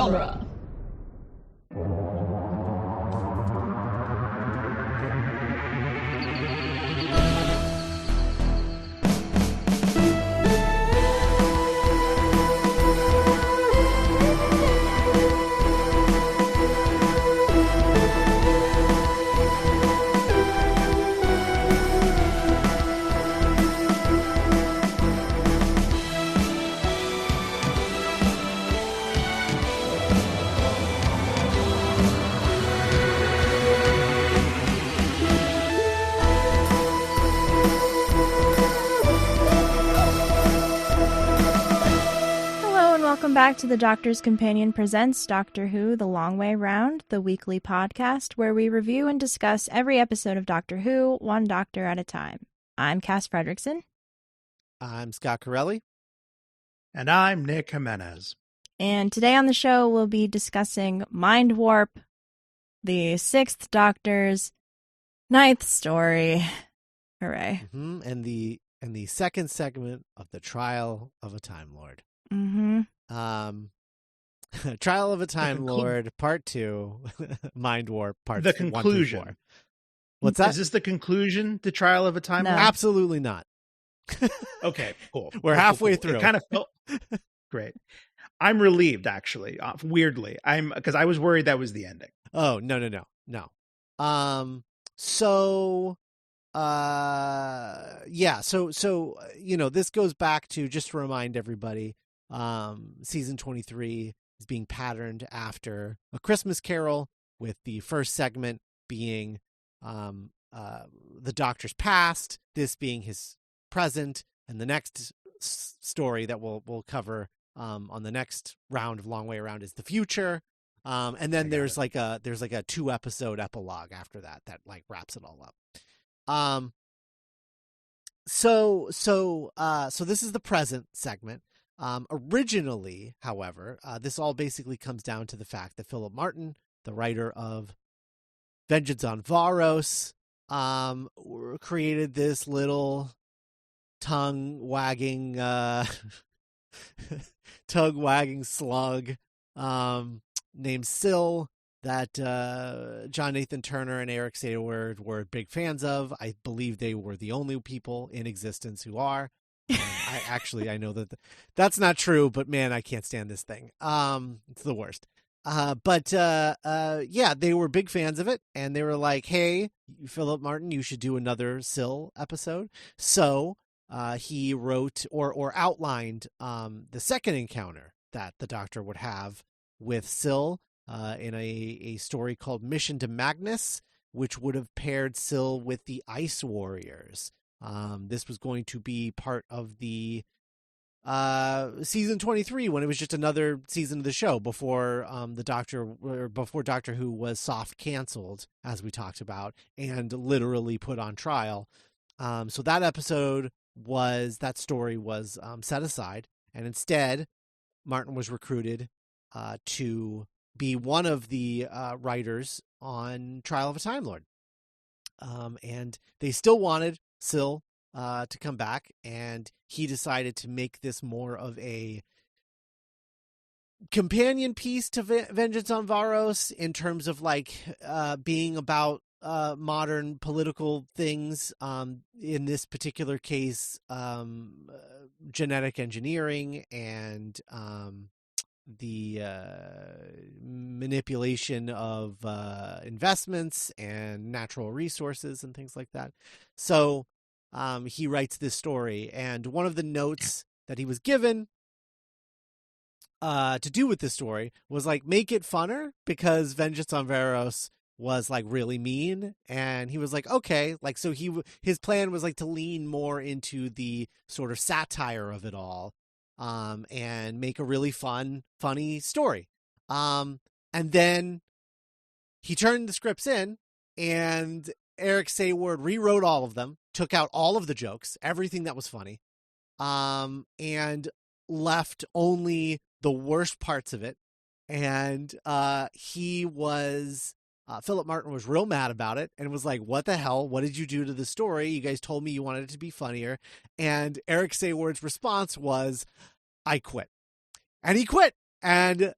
genre. Welcome back to the Doctor's Companion presents Doctor Who The Long Way Round, the weekly podcast where we review and discuss every episode of Doctor Who, one doctor at a time. I'm Cass Fredrickson. I'm Scott Corelli. And I'm Nick Jimenez. And today on the show, we'll be discussing Mindwarp, the 6th Doctor's 9th story. Hooray. Mm-hmm. And the second segment of the Trial of a Time Lord. Mm-hmm. Trial of a Time Lord, Part 2, Mindwarp, Part 1 The conclusion. 1 through 4. What's that? Is this the conclusion, the Trial of a Time No. Lord? Absolutely not. Okay, cool. We're halfway through. It kind of felt great. I'm relieved, actually, weirdly. Because I was worried that was the ending. Oh, no. So, this goes back to, just to remind everybody, season 23 is being patterned after A Christmas Carol, with the first segment being the Doctor's past, this being his present, and the next story that we'll cover on the next round of Long Way Around is the future. And then there's like a 2-episode epilogue after that like wraps it all up. So this is the present segment. Originally, however, this all basically comes down to the fact that Philip Martin, the writer of Vengeance on Varos, created this little tongue-wagging slug named Syl that John Nathan Turner and Eric Sadeaward were big fans of. I believe they were the only people in existence who are. I know that's not true, but man, I can't stand this thing. It's the worst. They were big fans of it, and they were like, "Hey, Philip Martin, you should do another Syl episode." So he wrote or outlined the second encounter that the Doctor would have with Syl in a story called Mission to Magnus, which would have paired Syl with the Ice Warriors. This was going to be part of the season 23, when it was just another season of the show before before Doctor Who was soft canceled, as we talked about, and literally put on trial. So that story was set aside, and instead Martin was recruited to be one of the writers on Trial of a Time Lord. And they still wanted Syl to come back, and he decided to make this more of a companion piece to Vengeance on Varos, in terms of being about modern political things, in this particular case genetic engineering and the manipulation of investments and natural resources and things like that. So he writes this story, and one of the notes that he was given to do with this story was make it funner, because Vengeance on Varos was really mean, and he was like, okay, so his plan was to lean more into the sort of satire of it all, and make a really funny story. And then he turned the scripts in, and Eric Sadeaward rewrote all of them, took out all of the jokes, everything that was funny, and left only the worst parts of it. And Philip Martin was real mad about it and was like, what the hell? What did you do to the story? You guys told me you wanted it to be funnier. And Eric Sadeaward's response was, I quit. And he quit. And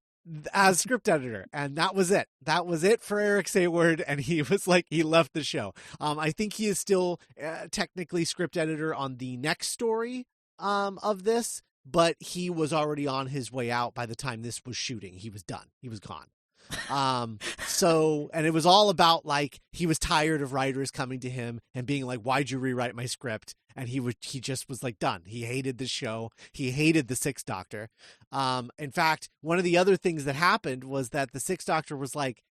as script editor, and that was it. That was it for Eric Sayward, and he was like, he left the show. I think he is still technically script editor on the next story of this, but he was already on his way out by the time this was shooting. He was done. He was gone. So, and it was all about like, he was tired of writers coming to him and being like, why'd you rewrite my script? And he just was like, done. He hated the show. He hated the Sixth Doctor. In fact, one of the other things that happened was that the Sixth Doctor was like,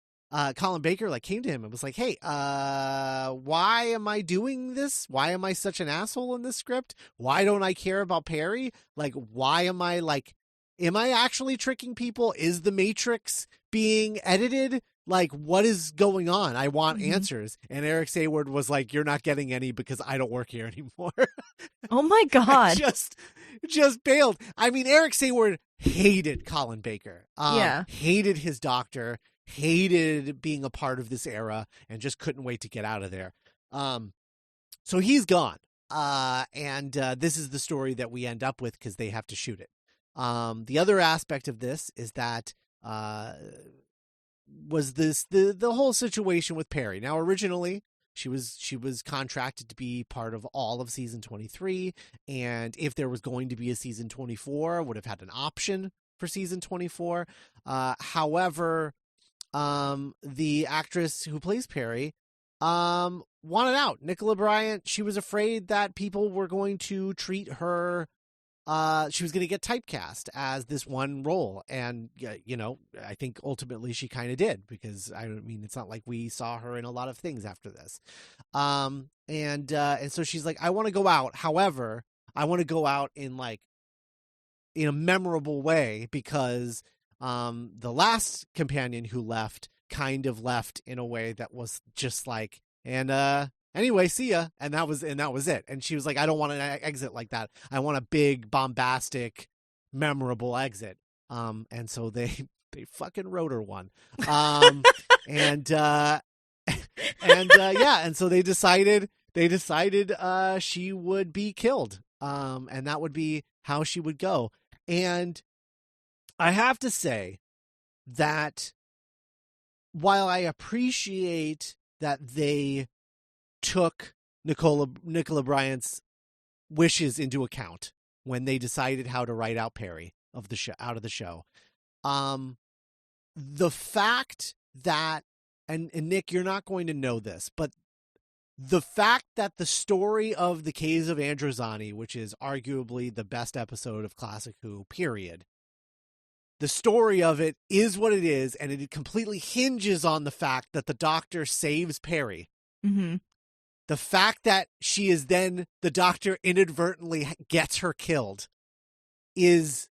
Colin Baker like came to him and was like, hey, why am I doing this? Why am I such an asshole in this script? Why don't I care about Perry? Like, why am I like, am I actually tricking people? Is the Matrix being edited? Like, what is going on? I want answers. And Eric Sayward was like, you're not getting any because I don't work here anymore. Oh my God. just bailed. I mean, Eric Sayward hated Colin Baker. Hated his doctor, hated being a part of this era, and just couldn't wait to get out of there. So he's gone. And this is the story that we end up with because they have to shoot it. The other aspect of this is that was the whole situation with Perry. Now, originally, she was contracted to be part of all of season 23, and if there was going to be a season 24, would have had an option for season 24. However, the actress who plays Perry wanted out. Nicola Bryant, she was afraid that people were going to treat her, she was going to get typecast as this one role. And, you know, I think ultimately she kind of did, because I mean, it's not like we saw her in a lot of things after this. And so she's like, I want to go out. However, I want to go out in a memorable way, because the last companion who left kind of left in a way that was just like, anyway, see ya. And that was it. And she was like, I don't want an exit like that. I want a big, bombastic, memorable exit. And so they fucking wrote her one. And so they decided she would be killed. And that would be how she would go. And I have to say that while I appreciate that they took Nicola Bryant's wishes into account when they decided how to write out Perry out of the show, the fact that, and Nick, you're not going to know this, but the fact that the story of the Caves of Androzani, which is arguably the best episode of Classic Who, period, the story of it is what it is, and it completely hinges on the fact that the Doctor saves Perry. Mm-hmm. The fact that she is then, the Doctor inadvertently gets her killed is,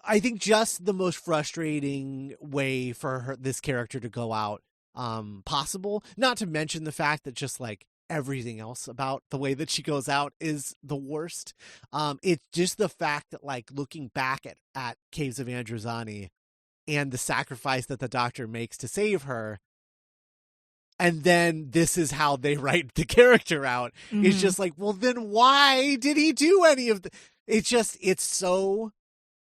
I think, just the most frustrating way for this character to go out possible. Not to mention the fact that just like everything else about the way that she goes out is the worst. It's just the fact that, like, looking back at Caves of Androzani and the sacrifice that the Doctor makes to save her, and then this is how they write the character out. Mm-hmm. It's just like, well, then why did he do any of the... It's so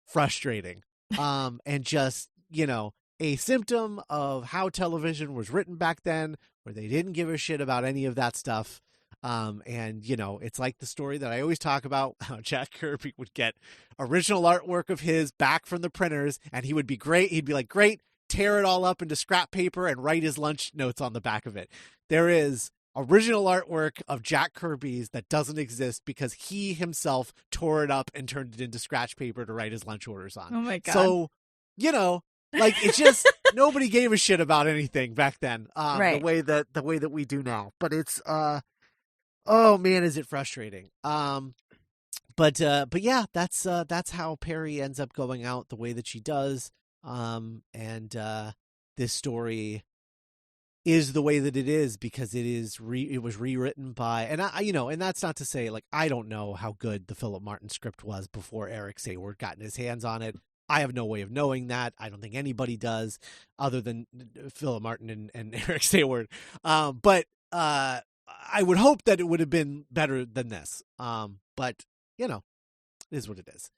frustrating. And just, you know, a symptom of how television was written back then, where they didn't give a shit about any of that stuff. And, you know, it's like the story that I always talk about, how Jack Kirby would get original artwork of his back from the printers, and he would be great. He'd be like, great, tear it all up into scrap paper and write his lunch notes on the back of it. There is original artwork of Jack Kirby's that doesn't exist because he himself tore it up and turned it into scratch paper to write his lunch orders on. Oh my God. So, you know, like, it's just nobody gave a shit about anything back then, right. the way that we do now. But it's oh man, is it frustrating. But yeah, that's how Perry ends up going out the way that she does. And this story is the way that it is because it was rewritten by, and and that's not to say, like, I don't know how good the Philip Martin script was before Eric Sayward got his hands on it. I have no way of knowing that. I don't think anybody does, other than Philip Martin and Eric Sayward. But I would hope that it would have been better than this. But, you know, it is what it is.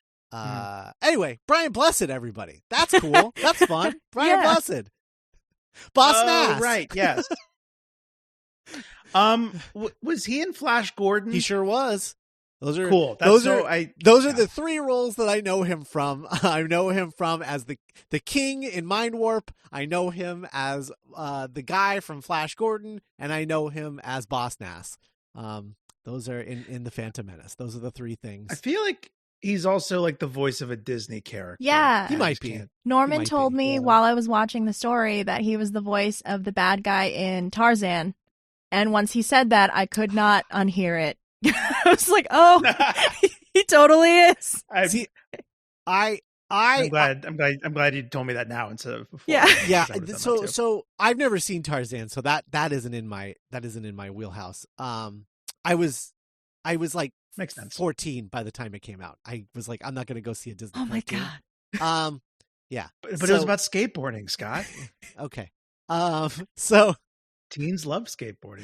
Anyway, Brian Blessed, everybody. That's cool. That's fun. Brian Blessed. Boss Nass. Right, yes. Was he in Flash Gordon? He sure was. Those are cool. Those are the three roles that I know him from. I know him from as the King in Mindwarp. I know him as the guy from Flash Gordon, and I know him as Boss Nass. Those are in the Phantom Menace. Those are the three things. I feel like he's also like the voice of a Disney character. Yeah. He might be. Norman told me while I was watching the story that he was the voice of the bad guy in Tarzan. And once he said that, I could not unhear it. I was like, oh, he totally is. I'm glad you told me that now instead of before. Yeah. So I've never seen Tarzan, so that isn't in my wheelhouse. I was like makes sense. 14 by the time it came out. I was like, I'm not going to go see a Disney. Oh my God. Yeah. But it was about skateboarding, Scott. Okay. So teens love skateboarding.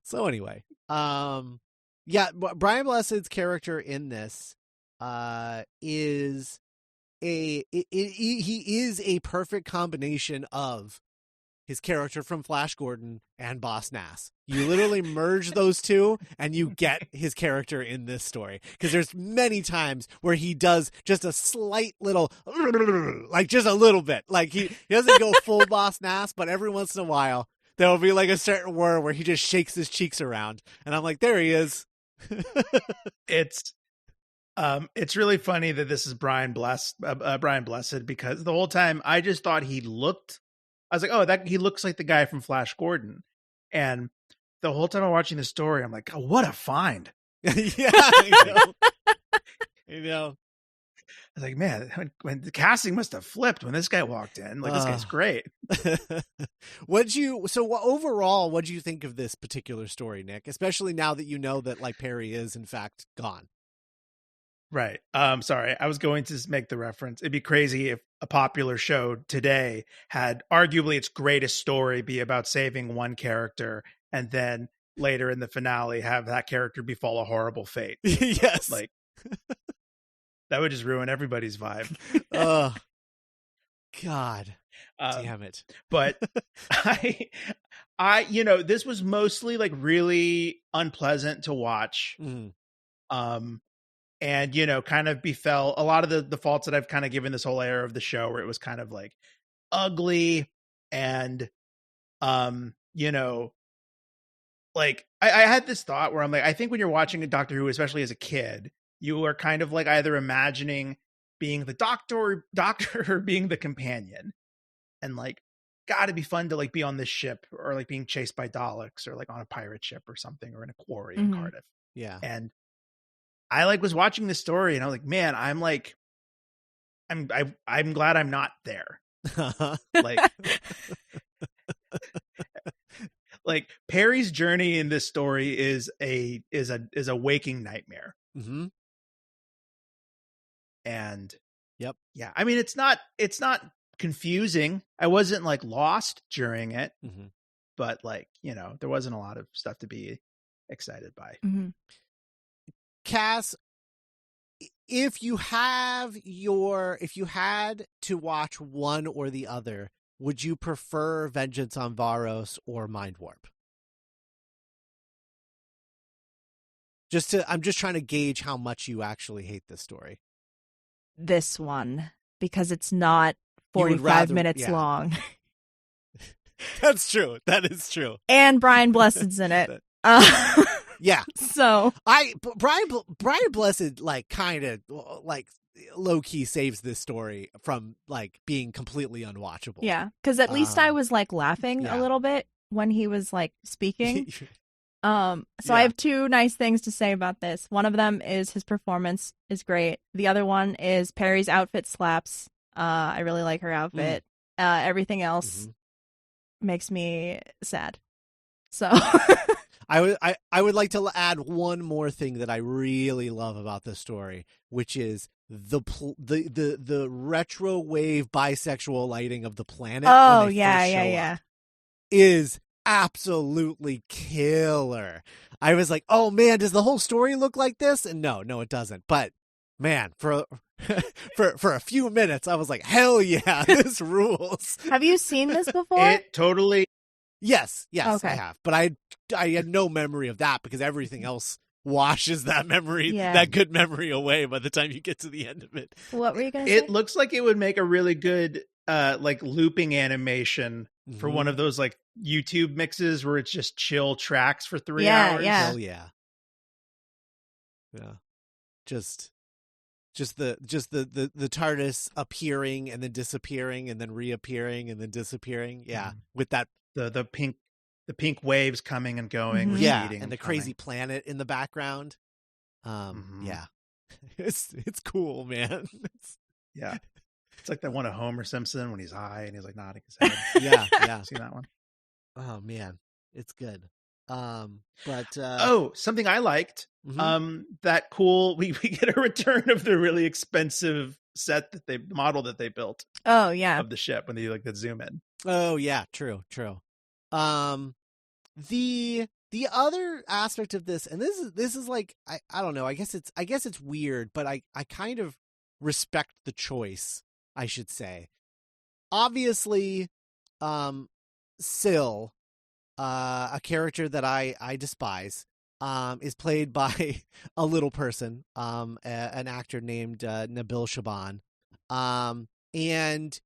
So anyway, yeah, Brian Blessed's character in this is he is a perfect combination of his character from Flash Gordon and Boss Nass. You literally merge those two and you get his character in this story. Because there's many times where he does just a slight little, like just a little bit. Like he doesn't go full Boss Nass, but every once in a while there'll be like a certain word where he just shakes his cheeks around. And I'm like, there he is. It's really funny that this is Brian Blessed because the whole time I just thought I was like, oh, he looks like the guy from Flash Gordon. And the whole time I'm watching the story, I'm like, oh, what a find. Yeah, I know. I was like, man, when the casting must have flipped when this guy walked in. Like, this guy's great. Overall, what'd you think of this particular story, Nick? Especially now that you know that like Perry is in fact gone. Right. Sorry, I was going to make the reference. It'd be crazy if a popular show today had arguably its greatest story be about saving one character and then later in the finale have that character befall a horrible fate. Yes. Like that would just ruin everybody's vibe. Oh, God damn it. But I, this was mostly like really unpleasant to watch. Mm. And, kind of befell a lot of the faults that I've kind of given this whole era of the show where it was kind of like ugly and, like I had this thought where I'm like, I think when you're watching a Doctor Who, especially as a kid, you are kind of like either imagining being the doctor or being the companion. And like, gotta be fun to like be on this ship or like being chased by Daleks or like on a pirate ship or something or in a quarry in Cardiff. Yeah. And I like was watching this story and I was like, man, I'm glad I'm not there. Like Perry's journey in this story is a waking nightmare. Mm-hmm. And yep. Yeah. I mean, it's not confusing. I wasn't like lost during it, but like, there wasn't a lot of stuff to be excited by. Mm-hmm. Cass, if you had to watch one or the other, would you prefer Vengeance on Varos or Mindwarp? I'm just trying to gauge how much you actually hate this story. This one, because it's not 45 minutes long. That's true. That is true. And Brian Blessed's in it. Yeah. So Brian Blessed like kind of like low key saves this story from like being completely unwatchable. Yeah, because at least I was like laughing a little bit when he was like speaking. I have two nice things to say about this. One of them is his performance is great. The other one is Perry's outfit slaps. I really like her outfit. Everything else makes me sad. So I would like to add one more thing that I really love about this story, which is the retro wave bisexual lighting of the planet. Oh yeah. Is absolutely killer. I was like, oh man, does the whole story look like this? And no, it doesn't. But man, for a few minutes, I was like, hell yeah, this rules. Have you seen this before? It totally. Yes, Okay. I have. But I had no memory of that because everything else washes that memory, Yeah. that good memory away by the time you get to the end of it. What were you going to say? It looks like it would make a really good like looping animation for one of those like YouTube mixes where it's just chill tracks for 3 hours. Yeah. Hell yeah. Yeah. Just the TARDIS appearing and then disappearing and then reappearing and then disappearing. Yeah. With that the pink waves coming and going. Mhm. yeah, receding and the coming. crazy planet in the background. Yeah. It's cool, man. Yeah. It's like that one of Homer Simpson when he's high and he's like nodding his head. Yeah. See that one? Oh man, it's good. But something I liked. mhm. That cool. We get a return of the really expensive model that they built Oh, yeah. of the ship when they like the zoom in. Oh yeah, true. The other aspect of this, and this is like I don't know. I guess it's weird, but I kind of respect the choice, I should say. Obviously, Syl, a character that I despise, is played by a little person, an actor named Nabil Shaban, and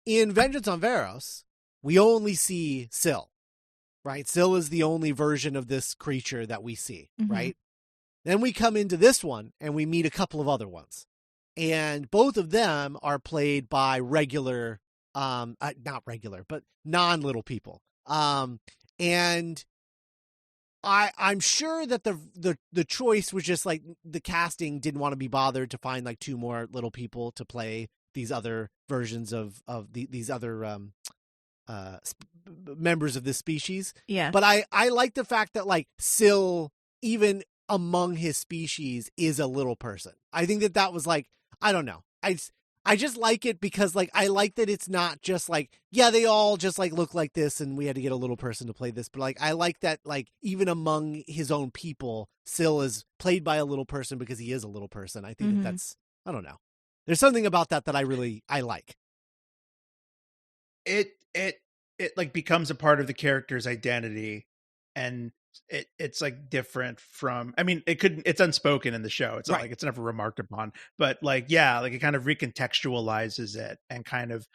in Vengeance on Varos, we only see Syl. Right, Syl is the only version of this creature that we see. Mhm. Right, then we come into this one and we meet a couple of other ones, and both of them are played by regular, not regular, but non-little people. And I'm sure that the choice was just like the casting didn't want to be bothered to find like 2 more little people to play these other versions of these other members of this species. Yeah. But I like the fact that like Syl, even among his species, is a little person. I think that was like, I don't know. I just like it because like I like that it's not just like, yeah, they all just like look like this and we had to get a little person to play this, but like I like that like even among his own people, Syl is played by a little person because he is a little person. I think that's, I don't know. There's something about that I like. It like becomes a part of the character's identity, and it's like different from, I mean, it's unspoken in the show. It's not Right. like it's never remarked upon, but like, yeah, like it kind of recontextualizes it and kind of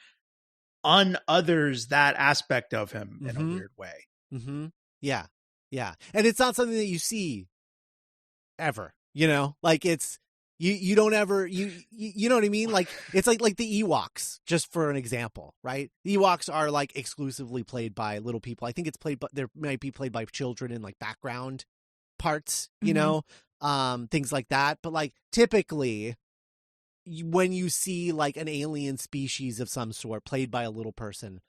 unothers that aspect of him in a weird way. Mm-hmm. Yeah. And it's not something that you see ever, you know, like it's, you don't ever, you know what I mean? Like it's like the Ewoks, just for an example, right? The Ewoks are like exclusively played by little people. I think it's played, but there might be played by children in like background parts, you know, things like that. But like typically when you see like an alien species of some sort played by a little person,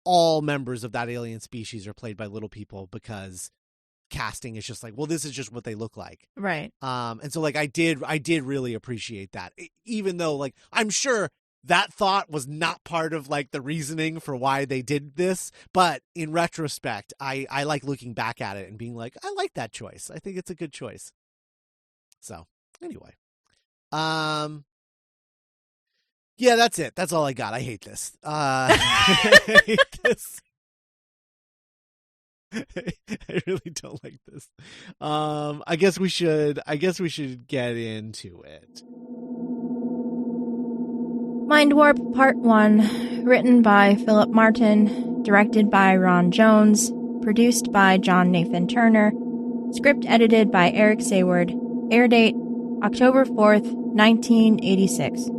all members of that alien species are played by little people because casting is just like, well, this is just what they look like. Right. And so like I did really appreciate that, even though like I'm sure that thought was not part of like the reasoning for why they did this, but in retrospect I like looking back at it and being like, I like that choice. I think it's a good choice. So anyway, yeah, that's it. That's all I got. I hate this. I hate this. I really don't like this. I guess we should get into it. Mindwarp Part 1, written by Philip Martin, directed by Ron Jones, produced by John Nathan Turner, script edited by Eric Sayward, air date October 4th, 1986.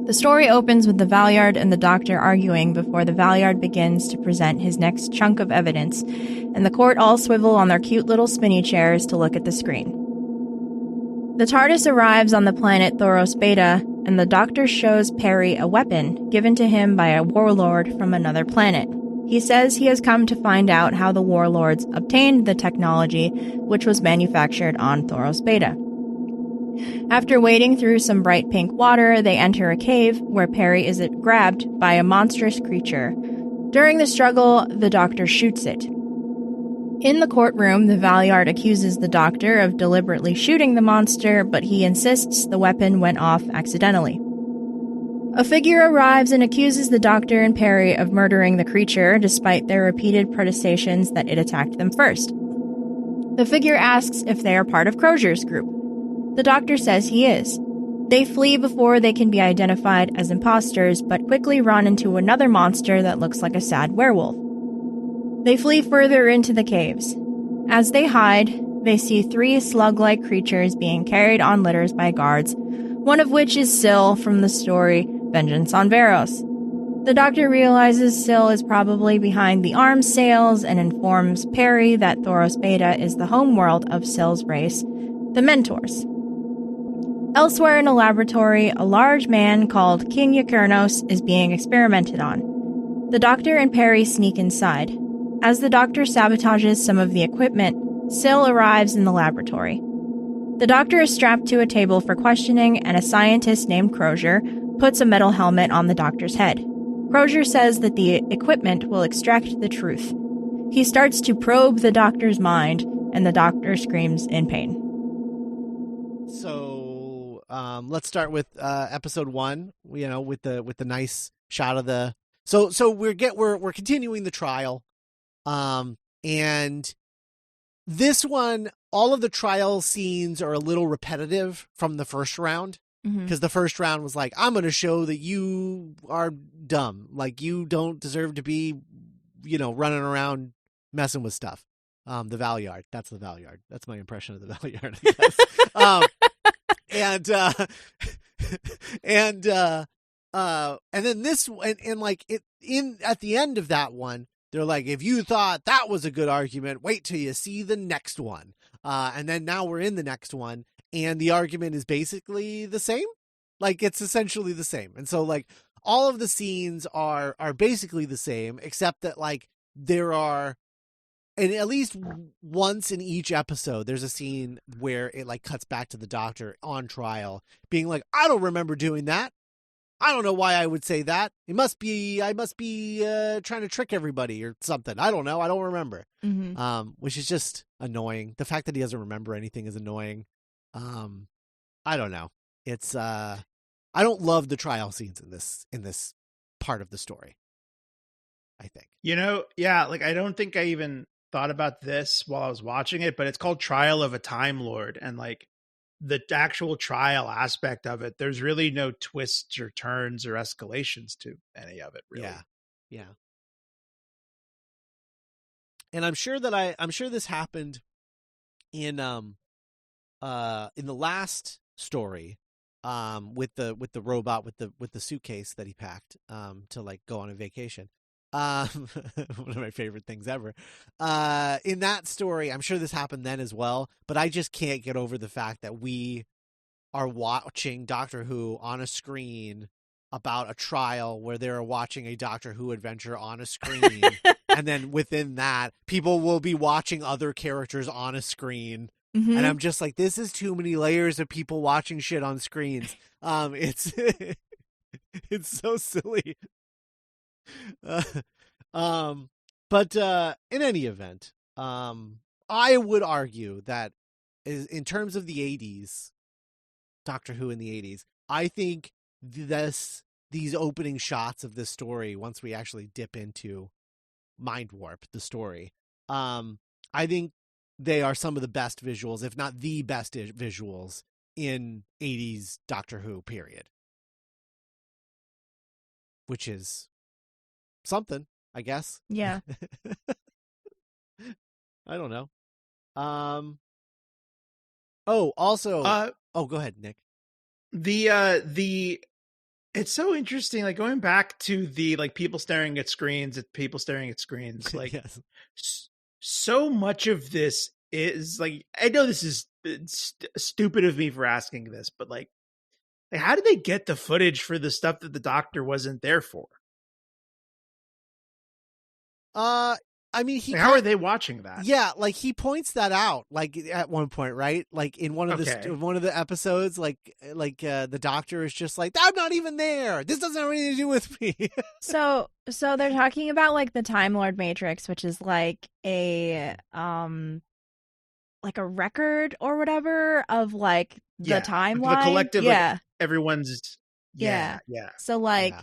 The story opens with the Valyard and the Doctor arguing before the Valyard begins to present his next chunk of evidence, and the court all swivel on their cute little spinny chairs to look at the screen. The TARDIS arrives on the planet Thoros Beta, and the Doctor shows Perry a weapon given to him by a warlord from another planet. He says he has come to find out how the warlords obtained the technology which was manufactured on Thoros Beta. After wading through some bright pink water, they enter a cave where Perry is grabbed by a monstrous creature. During the struggle, the Doctor shoots it. In the courtroom, the Valeyard accuses the doctor of deliberately shooting the monster, but he insists the weapon went off accidentally. A figure arrives and accuses the doctor and Perry of murdering the creature, despite their repeated protestations that it attacked them first. The figure asks if they are part of Crozier's group. The doctor says he is. They flee before they can be identified as imposters, but quickly run into another monster that looks like a sad werewolf. They flee further into the caves. As they hide, they see 3 slug-like creatures being carried on litters by guards, one of which is Syl from the story Vengeance on Varos. The doctor realizes Syl is probably behind the arms sales and informs Perry that Thoros Beta is the homeworld of Syl's race, the Mentors. Elsewhere in a laboratory, a large man called King Yakurnos is being experimented on. The doctor and Perry sneak inside. As the doctor sabotages some of the equipment, Syl arrives in the laboratory. The doctor is strapped to a table for questioning, and a scientist named Crozier puts a metal helmet on the doctor's head. Crozier says that the equipment will extract the truth. He starts to probe the doctor's mind, and the doctor screams in pain. So let's start with episode 1. You know, with the nice shot of the. So we're continuing the trial, and this one, all of the trial scenes are a little repetitive from the first round. Because the first round was like, I'm going to show that you are dumb. Like, you don't deserve to be, running around messing with stuff. The Valeyard. That's the Valeyard. That's my impression of the Valeyard, I guess. And then this, and like, at the end of that one, they're like, if you thought that was a good argument, wait till you see the next one. And then now we're in the next one. And the argument is basically the same. Like, it's essentially the same. And so, like, all of the scenes are basically the same, except that, like, there are, and at least once in each episode, there's a scene where it, like, cuts back to the doctor on trial, being like, I don't remember doing that. I don't know why I would say that. I must be trying to trick everybody or something. I don't know. I don't remember. Which is just annoying. The fact that he doesn't remember anything is annoying. I don't know. It's I don't love the trial scenes in this part of the story, I think. Yeah, like, I don't think I even thought about this while I was watching it, but it's called Trial of a Time Lord, and like the actual trial aspect of it, there's really no twists or turns or escalations to any of it, really. Yeah. And I'm sure this happened in the last story, with the robot with the suitcase that he packed to, like, go on a vacation. One of my favorite things ever. In that story, I'm sure this happened then as well, but I just can't get over the fact that we are watching Doctor Who on a screen about a trial where they're watching a Doctor Who adventure on a screen. And then within that, people will be watching other characters on a screen. And I'm just like, this is too many layers of people watching shit on screens. It's it's so silly. But in any event, I would argue that in terms of the 80s, Doctor Who in the 80s, I think these opening shots of this story, once we actually dip into Mindwarp, the story, I think they are some of the best visuals, if not the best visuals, in 80s Doctor Who, period. Which is something, I guess. Yeah. I don't know. Also, go ahead, Nick. It's so interesting, like, going back to the, like, people staring at screens, like, yes. So much of this is, like, I know this is stupid of me for asking this, but like, how did they get the footage for the stuff that the doctor wasn't there for? I mean, he Like, how are they watching that? Yeah, like he points that out, like at one point, right? Like in one of the episodes, like the doctor is just like, "I'm not even there. This doesn't have anything to do with me." So they're talking about like the Time Lord Matrix, which is like a record or whatever of like the timeline, the collective, yeah, like, everyone's, yeah. So like. Yeah.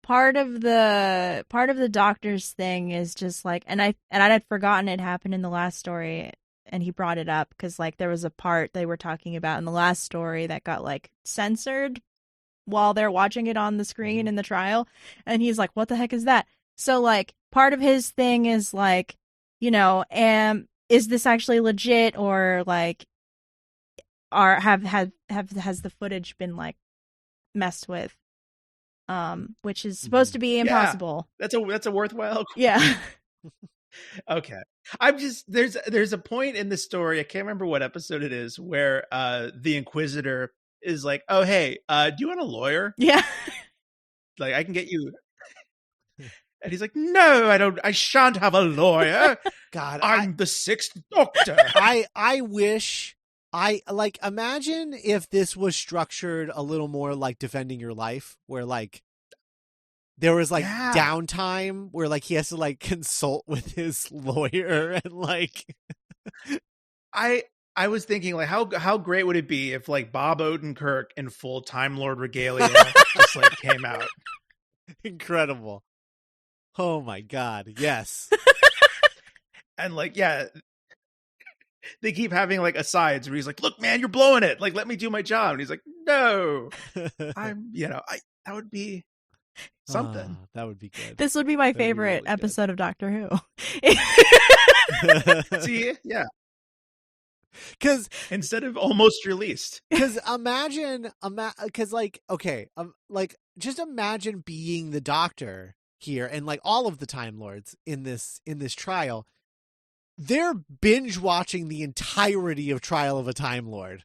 Part of the doctor's thing is just like, and I had forgotten it happened in the last story, and he brought it up because like there was a part they were talking about in the last story that got like censored while they're watching it on the screen in the trial, and he's like, "What the heck is that?" So like part of his thing is like, you know, is this actually legit, or like, has the footage been like messed with? Which is supposed to be impossible. Yeah, that's a worthwhile question. Yeah. Okay. I'm just there's a point in the story, I can't remember what episode it is, where the Inquisitor is like, "Oh hey, do you want a lawyer?" Yeah. Like, I can get you. And he's like, "No, I don't. I shan't have a lawyer. God, I'm the Sixth Doctor." I wish. Imagine if this was structured a little more like Defending Your Life, where like there was like downtime where like he has to like consult with his lawyer and like. I was thinking, like, how great would it be if like Bob Odenkirk in full Time Lord regalia just like came out? Incredible. Oh my God. Yes. And like, yeah. They keep having like asides where he's like, "Look, man, you're blowing it. Like, let me do my job." And he's like, "No, that would be something." That would be good. This would be my favorite episode of Doctor Who. See, yeah. Because instead of almost released, because imagine, because like, okay, like just imagine being the Doctor here and like all of the Time Lords in this trial. They're binge watching the entirety of Trial of a Time Lord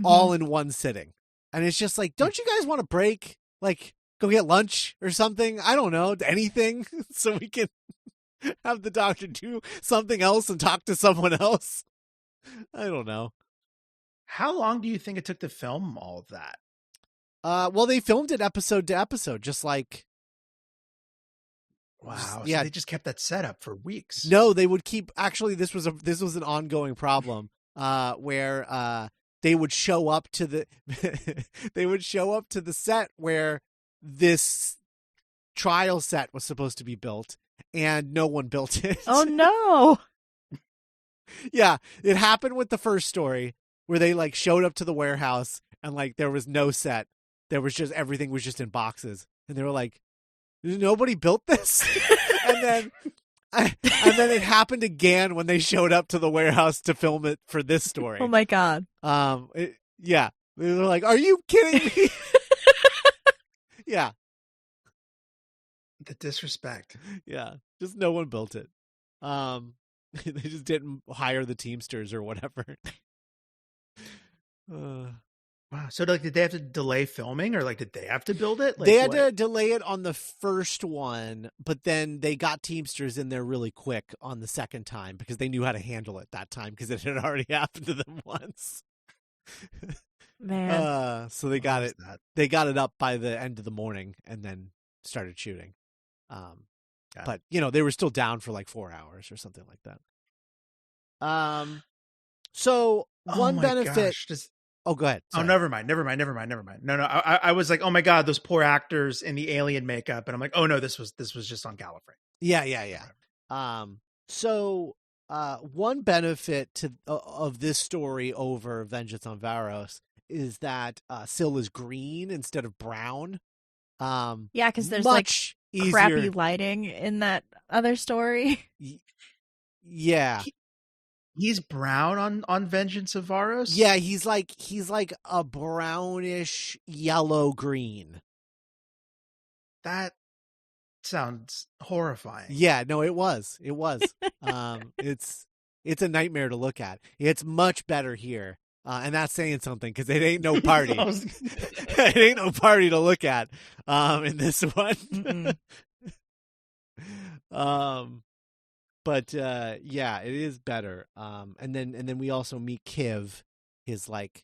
all in one sitting. And it's just like, don't you guys want a break? Like, go get lunch or something? I don't know, anything, so we can have the Doctor do something else and talk to someone else. I don't know. How long do you think it took to film all of that? Well, they filmed it episode to episode, just like. Wow. Yeah. So they just kept that set up for weeks. No, they would keep. Actually, this was an ongoing problem. Where they would show up to the set where this trial set was supposed to be built, and no one built it. Oh no. Yeah, it happened with the first story where they like showed up to the warehouse and like there was no set. There was just everything was just in boxes, and they were like, "Nobody built this." and then it happened again when they showed up to the warehouse to film it for this story. Oh my God. Yeah, they were like, "Are you kidding me?" Yeah. The disrespect. Yeah, just no one built it. They just didn't hire the Teamsters or whatever. Wow. So like, did they have to delay filming, or like, did they have to build it? Like, they had to delay it on the first one, but then they got Teamsters in there really quick on the second time because they knew how to handle it that time because it had already happened to them once. Man. So they got it. They got it up by the end of the morning and then started shooting. But they were still down for like 4 hours or something like that. So one benefit. Oh, go ahead. Sorry. Oh, never mind. No. I was like, oh my God, those poor actors in the alien makeup, and I'm like, oh no, this was just on Gallifrey. Yeah. So one benefit of this story over Vengeance on Varos is that Syl is green instead of brown. Yeah, because there's much like crappy lighting in that other story. Yeah. He's brown on Vengeance of Varos? Yeah, he's like a brownish yellow green. That sounds horrifying. Yeah, no, it was. It's a nightmare to look at. It's much better here. And that's saying something because it ain't no party. It ain't no party to look at in this one. But yeah, it is better. And then we also meet Kiv, his like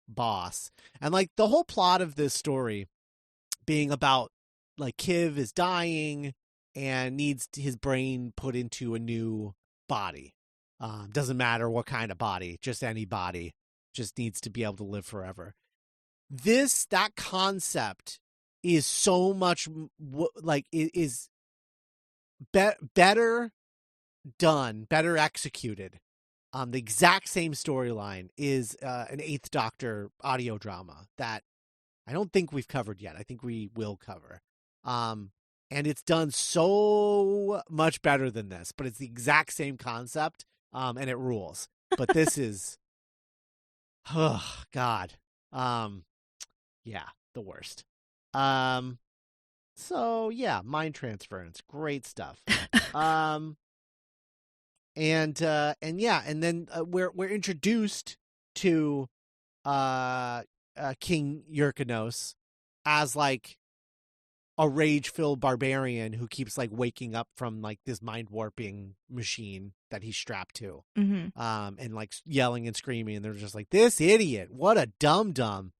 boss, and like the whole plot of this story being about like Kiv is dying and needs his brain put into a new body. Doesn't matter what kind of body, just any body, just needs to be able to live forever. That concept is so much like it is better done, better executed. The exact same storyline is an Eighth Doctor audio drama that I don't think we've covered yet. I think we will cover. And it's done so much better than this, but it's the exact same concept, and it rules. But this is, oh, God. Yeah, the worst. So, yeah, mind transference. Great stuff. And then we're introduced to King Yrkanos as like a rage-filled barbarian who keeps like waking up from like this mind warping machine that he's strapped to, and like yelling and screaming, and they're just like, this idiot, what a dum-dum.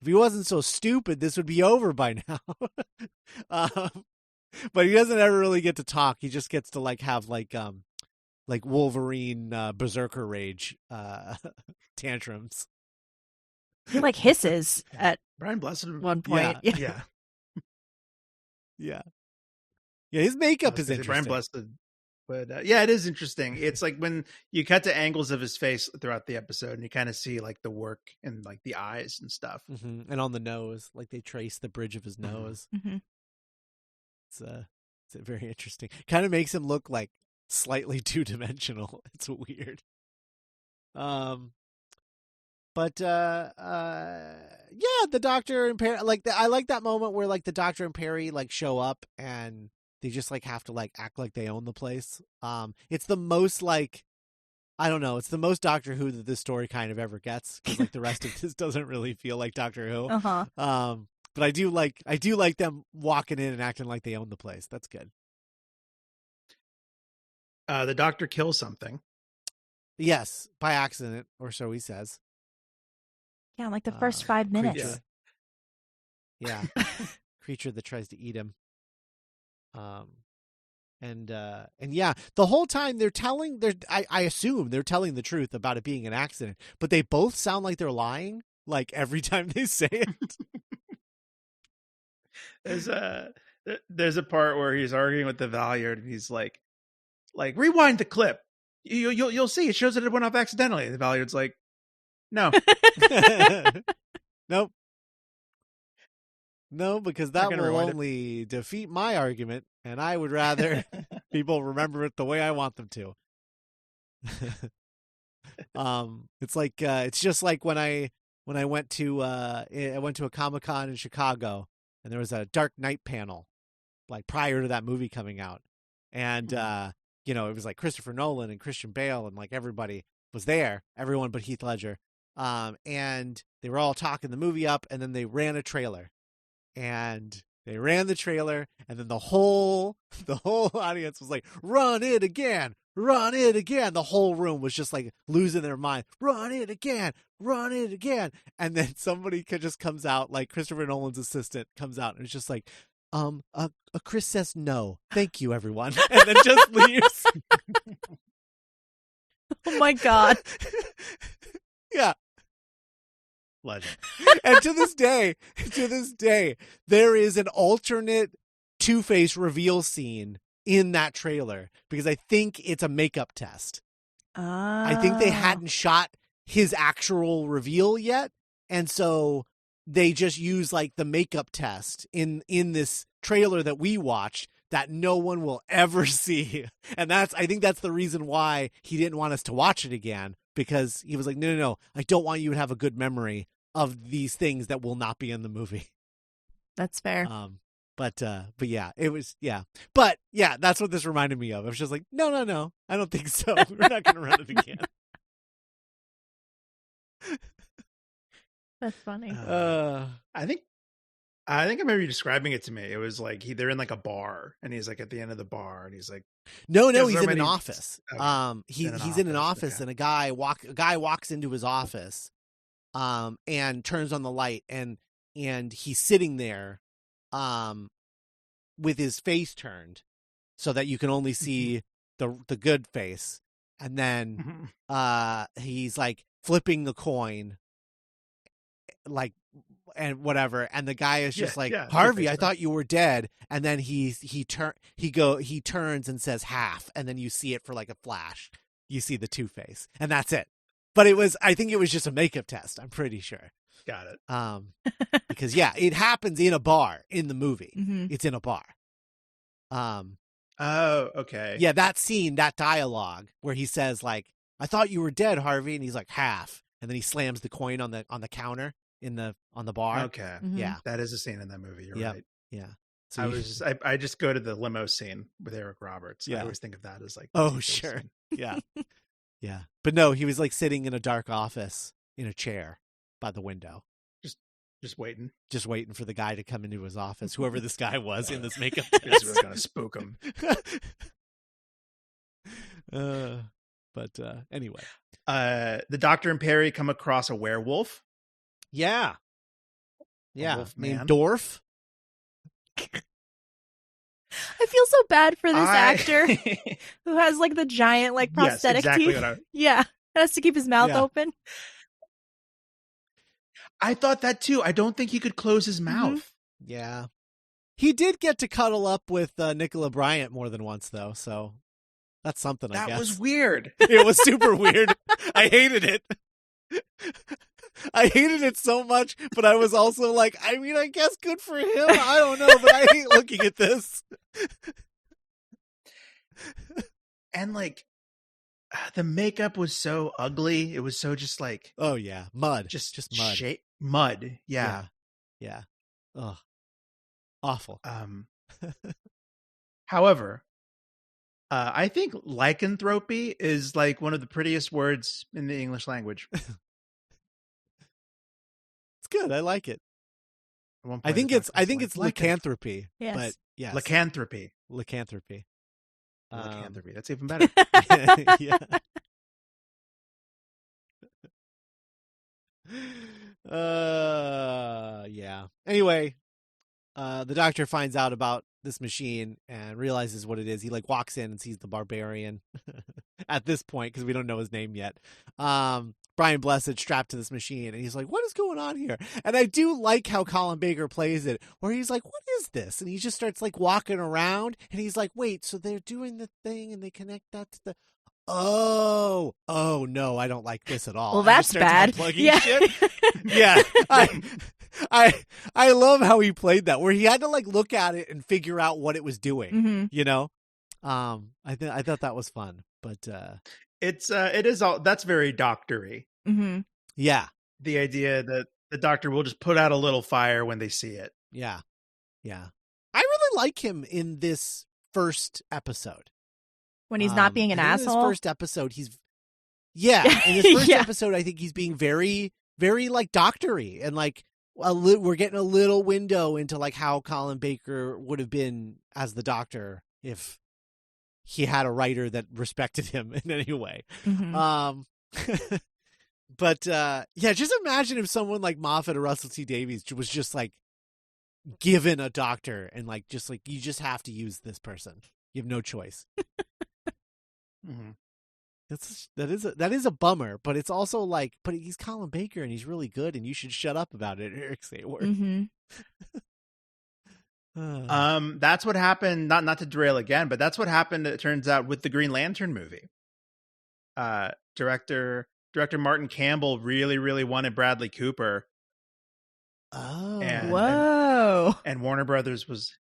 If he wasn't so stupid, this would be over by now. But he doesn't ever really get to talk. He just gets to like have like Wolverine berserker rage tantrums. He like hisses at Brian Blessed one point. Yeah. Yeah. His makeup is interesting. Brian Blessed, but yeah, it is interesting. It's like when you cut to angles of his face throughout the episode, and you kind of see like the work and like the eyes and stuff, and on the nose, like they trace the bridge of his nose. It's very interesting. Kind of makes him look like slightly 2-dimensional. It's weird. But yeah, the Doctor and Perry, like I like that moment where like the Doctor and Perry like show up and they just like have to like act like they own the place. It's the most like, I don't know, it's the most Doctor Who that this story kind of ever gets, because like the rest of this doesn't really feel like Doctor Who. But I do like them walking in and acting like they own the place. That's good. The Doctor kills something. Yes, by accident, or so he says. Yeah, like the first 5 minutes. Creature. Yeah. Creature that tries to eat him. And yeah, the whole time I assume they're telling the truth about it being an accident, but they both sound like they're lying, like every time they say it. There's a part where he's arguing with the Valyard, and he's like rewind the clip. You'll see it shows that it went off accidentally. The Valyard's like, no. Nope. No, because that will only defeat my argument, and I would rather people remember it the way I want them to. It's like it's just like when I went to a Comic-Con in Chicago, and there was a Dark Knight panel like prior to that movie coming out, and it was like Christopher Nolan and Christian Bale, and like everybody was there, everyone but Heath Ledger. And they were all talking the movie up, and then they ran a trailer, and then the whole audience was like, run it again. The whole room was just like losing their mind. Run it again. And then somebody just comes out, like Christopher Nolan's assistant comes out, and it's just like, Chris says no. Thank you, everyone. And then just leaves. Oh my God. Yeah. Legend. And to this day, there is an alternate Two-Face reveal scene in that trailer, because I think it's a makeup test. I think they hadn't shot his actual reveal yet, and so they just use like the makeup test in this trailer that we watched that no one will ever see. And I think that's the reason why he didn't want us to watch it again, because he was like, no, I don't want you to have a good memory of these things that will not be in the movie. That's fair. But yeah, it was, yeah. But yeah, that's what this reminded me of. I was just like, no, I don't think so. We're not going to run it again. That's funny. I think I think I remember you describing it to me. It was like they're in like a bar, and he's like at the end of the bar, and he's like, No, "There's he's so in an many-" office. Okay. He's in an office, Okay. and a guy walks into his office, and turns on the light, and he's sitting there, with his face turned, so that you can only see the good face, and then he's like flipping the coin, like, and whatever, and the guy is just like, Harvey, I thought you were dead, and then he turns and says half, and then you see it for like a flash, you see the Two-Face, and that's it. But I think it was just a makeup test, I'm pretty sure. Got it. Because it happens in a bar in the movie. Mm-hmm. It's in a bar. Oh, okay. Yeah, that scene, that dialogue where he says like, I thought you were dead, Harvey, and he's like half, and then he slams the coin on the counter on the bar. Okay. Mm-hmm. Yeah. That is a scene in that movie. You're right. Yeah. So I just go to the limo scene with Eric Roberts. Yeah. I always think of that as like, oh, sure. Yeah. Yeah. But no, he was like sitting in a dark office in a chair by the window. Just waiting. Just waiting for the guy to come into his office, whoever this guy was in this makeup This test. was going to spook him. But anyway. The Doctor and Perry come across a werewolf. Yeah. Yeah. Wolf Named man. Dorf. I feel so bad for this actor who has like the giant like prosthetic yes, exactly teeth. Yeah. Has to keep his mouth open. I thought that too. I don't think he could close his mouth. Mm-hmm. Yeah. He did get to cuddle up with Nicola Bryant more than once, though, so that's something, I guess. That was weird. It was super weird. I hated it. I hated it so much, but I was also like, I mean, I guess good for him. I don't know, but I hate looking at this. And like, the makeup was so ugly. It was so just like, oh yeah, mud, just mud, mud. Yeah. Ugh, awful. However, I think lycanthropy is like one of the prettiest words in the English language. It's good. I like it. I think it's lycanthropy. Yes. But yes, lycanthropy. Lycanthropy. That's even better. Yeah. Yeah. Anyway, the Doctor finds out about this machine and realizes what it is. He like walks in and sees the barbarian at this point, because we don't know his name yet. Brian Blessed strapped to this machine, and he's like, what is going on here? And I do like how Colin Baker plays it, where he's like, what is this? And he just starts like walking around, and he's like, wait, so they're doing the thing and they connect that to the oh no, I don't like this at all. Well, that's bad. Yeah. Shit. Yeah. I love how he played that, where he had to like look at it and figure out what it was doing. Mm-hmm. You know? I thought that was fun. But it is all that's very doctory. Mm-hmm. Yeah. The idea that the Doctor will just put out a little fire when they see it. Yeah. Yeah. I really like him in this first episode. When he's not being an asshole. In his first episode, in his first episode, I think he's being very, very like doctory, and like we're getting a little window into like how Colin Baker would have been as the Doctor if he had a writer that respected him in any way. Mm-hmm. But just imagine if someone like Moffat or Russell T Davies was just like given a Doctor and like just like, you just have to use this person. You have no choice. Mm-hmm. That is a bummer, but it's also like, but he's Colin Baker and he's really good, and you should shut up about it, Eric Sayward. Mm-hmm. That's what happened. Not to derail again, but that's what happened. It turns out with the Green Lantern movie. Director Martin Campbell really, really wanted Bradley Cooper. Oh, whoa! And Warner Brothers was.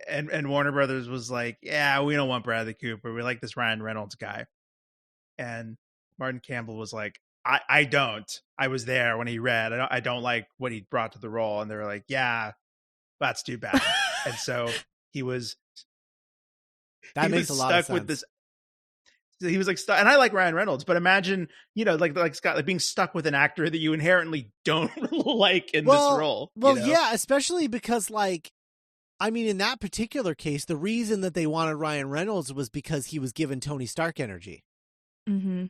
And Warner Brothers was like, yeah, we don't want Bradley Cooper. We like this Ryan Reynolds guy. And Martin Campbell was like, I don't. I was there when he read. I don't like what he brought to the role. And they were like, yeah, that's too bad. And so he was makes a lot of sense. he was like stuck. And I like Ryan Reynolds, but imagine, like Scott, like being stuck with an actor that you inherently don't like in this role. Well, yeah, especially because in that particular case, the reason that they wanted Ryan Reynolds was because he was given Tony Stark energy. Mm-hmm.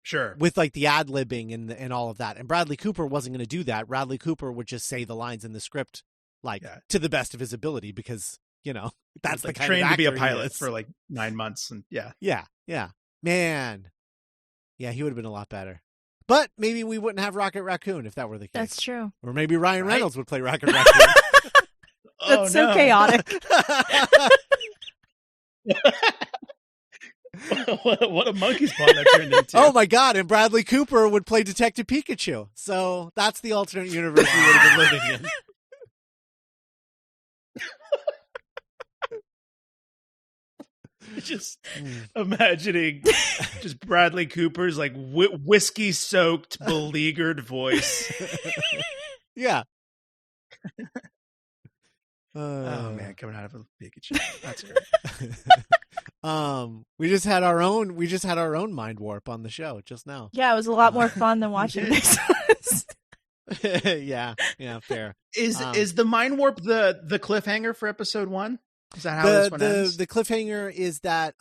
Sure. With like the ad-libbing and all of that. And Bradley Cooper wasn't going to do that. Bradley Cooper would just say the lines in the script to the best of his ability because, that's the kind trained of actor to be a pilot for 9 months. And yeah. Man. Yeah, he would have been a lot better. But maybe we wouldn't have Rocket Raccoon if that were the case. That's true. Or maybe Ryan Reynolds would play Rocket Raccoon. That's so chaotic. What a monkey spawn that turned into. Oh my God, and Bradley Cooper would play Detective Pikachu. So that's the alternate universe we would have been living in. Just imagining just Bradley Cooper's like whiskey soaked, beleaguered voice. Yeah. Oh man, coming out of a Pikachu. That's great. We just had our own Mindwarp on the show just now. Yeah, it was a lot more fun than watching this. Yeah, fair. Is the Mindwarp the cliffhanger for episode 1? Is that how this one ends? The cliffhanger is that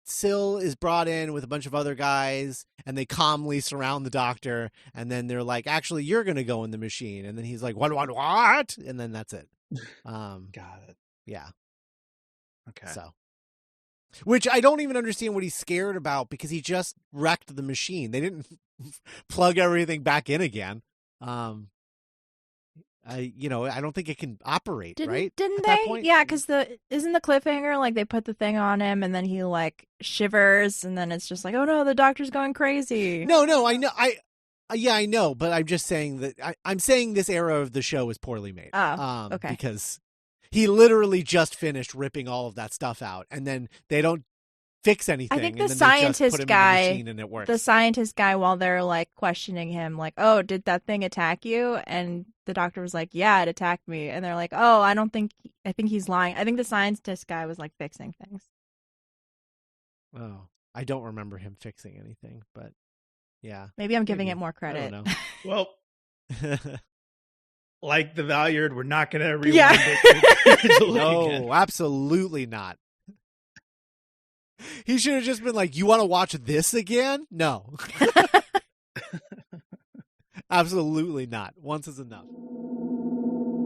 Syl is brought in with a bunch of other guys, and they calmly surround the Doctor, and then they're like, "Actually, you're going to go in the machine," and then he's like, "What? And then that's it. Got it. Yeah. Okay. So, which I don't even understand what he's scared about because he just wrecked the machine. They didn't plug everything back in again. I don't think it can operate, right? Didn't they? Yeah, because isn't the cliffhanger like they put the thing on him and then he like shivers and then it's just like, oh no, the Doctor's going crazy. No, I know, I know, but I'm just saying that I'm saying this era of the show is poorly made. Oh, okay. Because he literally just finished ripping all of that stuff out, and then they don't fix anything. I think and the then scientist they just put him guy, in the machine and it works. The scientist guy, while they're like questioning him, like, "Oh, did that thing attack you?" And the Doctor was like, "Yeah, it attacked me." And they're like, "Oh, I think he's lying." I think the scientist guy was like fixing things. Oh, I don't remember him fixing anything, but yeah, maybe I'm giving it more credit. I don't know. Well, like the Valyard, we're not going to rewind it. No, absolutely not. He should have just been like, "You want to watch this again?" No. Absolutely not. Once is enough.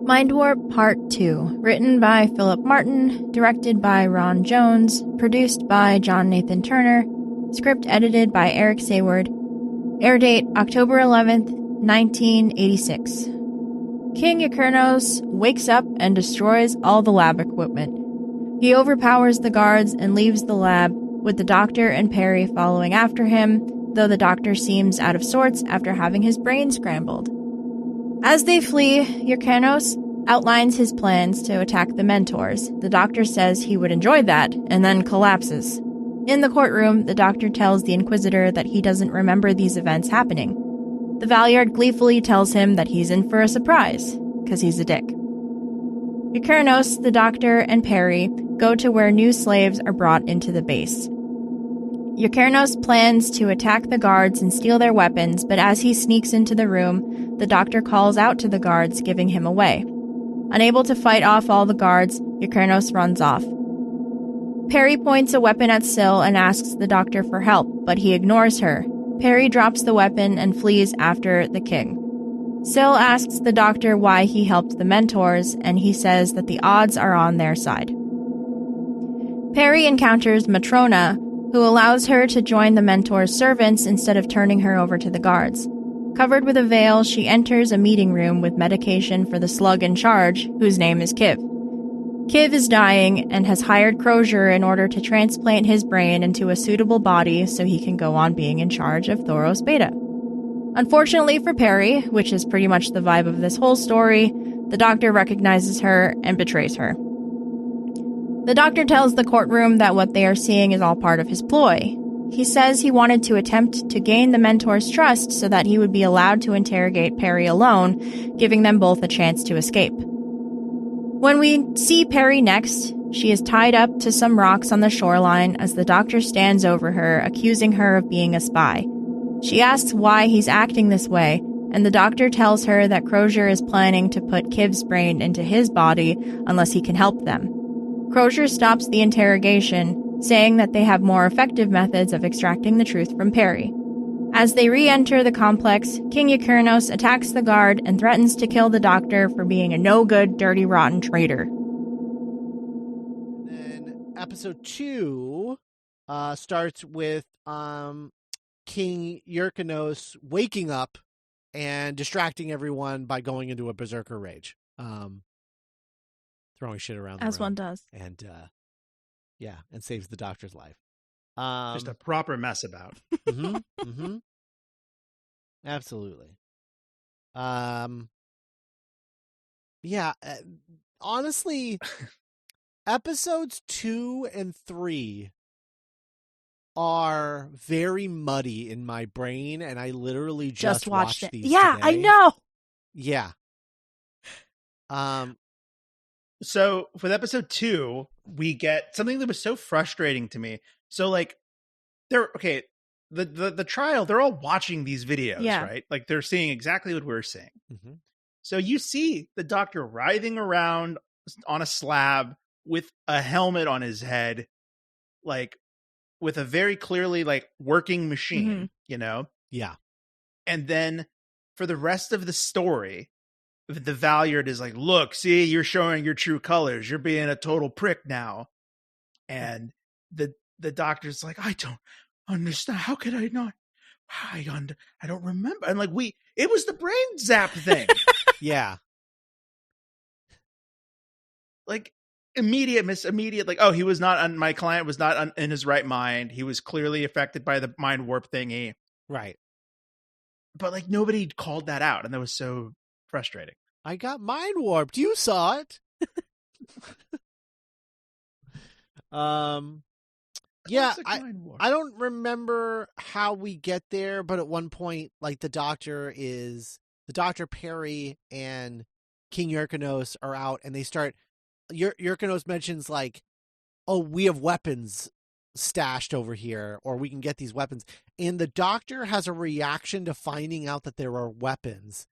Mindwarp Part 2, written by Philip Martin, directed by Ron Jones, produced by John Nathan Turner, script edited by Eric Sayward, air date October 11th, 1986. King Ekernos wakes up and destroys all the lab equipment. He overpowers the guards and leaves the lab, with the Doctor and Perry following after him, though the Doctor seems out of sorts after having his brain scrambled. As they flee, Ekernos outlines his plans to attack the Mentors. The Doctor says he would enjoy that, and then collapses. In the courtroom, the Doctor tells the Inquisitor that he doesn't remember these events happening. The Valyard gleefully tells him that he's in for a surprise, because he's a dick. Ekernos, the Doctor, and Perry go to where new slaves are brought into the base. Ekernos plans to attack the guards and steal their weapons, but as he sneaks into the room, the Doctor calls out to the guards, giving him away. Unable to fight off all the guards, Ekernos runs off. Perry points a weapon at Syl and asks the Doctor for help, but he ignores her. Perry drops the weapon and flees after the king. Syl asks the Doctor why he helped the Mentors, and he says that the odds are on their side. Perry encounters Matrona, who allows her to join the Mentor's servants instead of turning her over to the guards. Covered with a veil, she enters a meeting room with medication for the slug in charge, whose name is Kiv. Kiv is dying and has hired Crozier in order to transplant his brain into a suitable body so he can go on being in charge of Thoros Beta. Unfortunately for Perry, which is pretty much the vibe of this whole story, the Doctor recognizes her and betrays her. The Doctor tells the courtroom that what they are seeing is all part of his ploy. He says he wanted to attempt to gain the Mentor's trust so that he would be allowed to interrogate Perry alone, giving them both a chance to escape. When we see Perry next, she is tied up to some rocks on the shoreline as the doctor stands over her, accusing her of being a spy. She asks why he's acting this way, and the doctor tells her that Crozier is planning to put Kiv's brain into his body unless he can help them. Crozier stops the interrogation, saying that they have more effective methods of extracting the truth from Perry. As they re-enter the complex, King Eukernos attacks the guard and threatens to kill the doctor for being a no-good, dirty, rotten traitor. And then episode 2 starts with King Eukernos waking up and distracting everyone by going into a berserker rage. Throwing shit around the As room. one does. And and saves the doctor's life. Just a proper mess about. Mm-hmm, mm-hmm. Absolutely. Honestly, episodes 2 and 3 are very muddy in my brain, and I literally just watched it. these Yeah, today. I know. Yeah. So with episode 2, we get something that was so frustrating to me. So like the trial, they're all watching these videos, right? Like they're seeing exactly what we're seeing. Mm-hmm. So you see the doctor writhing around on a slab with a helmet on his head, like with a very clearly like working machine, you know? Yeah. And then for the rest of the story, the Valyard is like, look, see, you're showing your true colors. You're being a total prick now. And the doctor's like, I don't understand. How could I not? I don't remember. And like it was the brain zap thing. Yeah. Like immediate, like, oh, he was not my client was not in his right mind. He was clearly affected by the mind warp thingy. Right. But like nobody called that out. And that was so frustrating. I got mind warped. You saw it. Yeah, I don't remember how we get there, but at one point, like the doctor Perry and King Eukernos are out, and they start. Eukernos mentions like, "Oh, we have weapons stashed over here, or we can get these weapons." And the doctor has a reaction to finding out that there are weapons.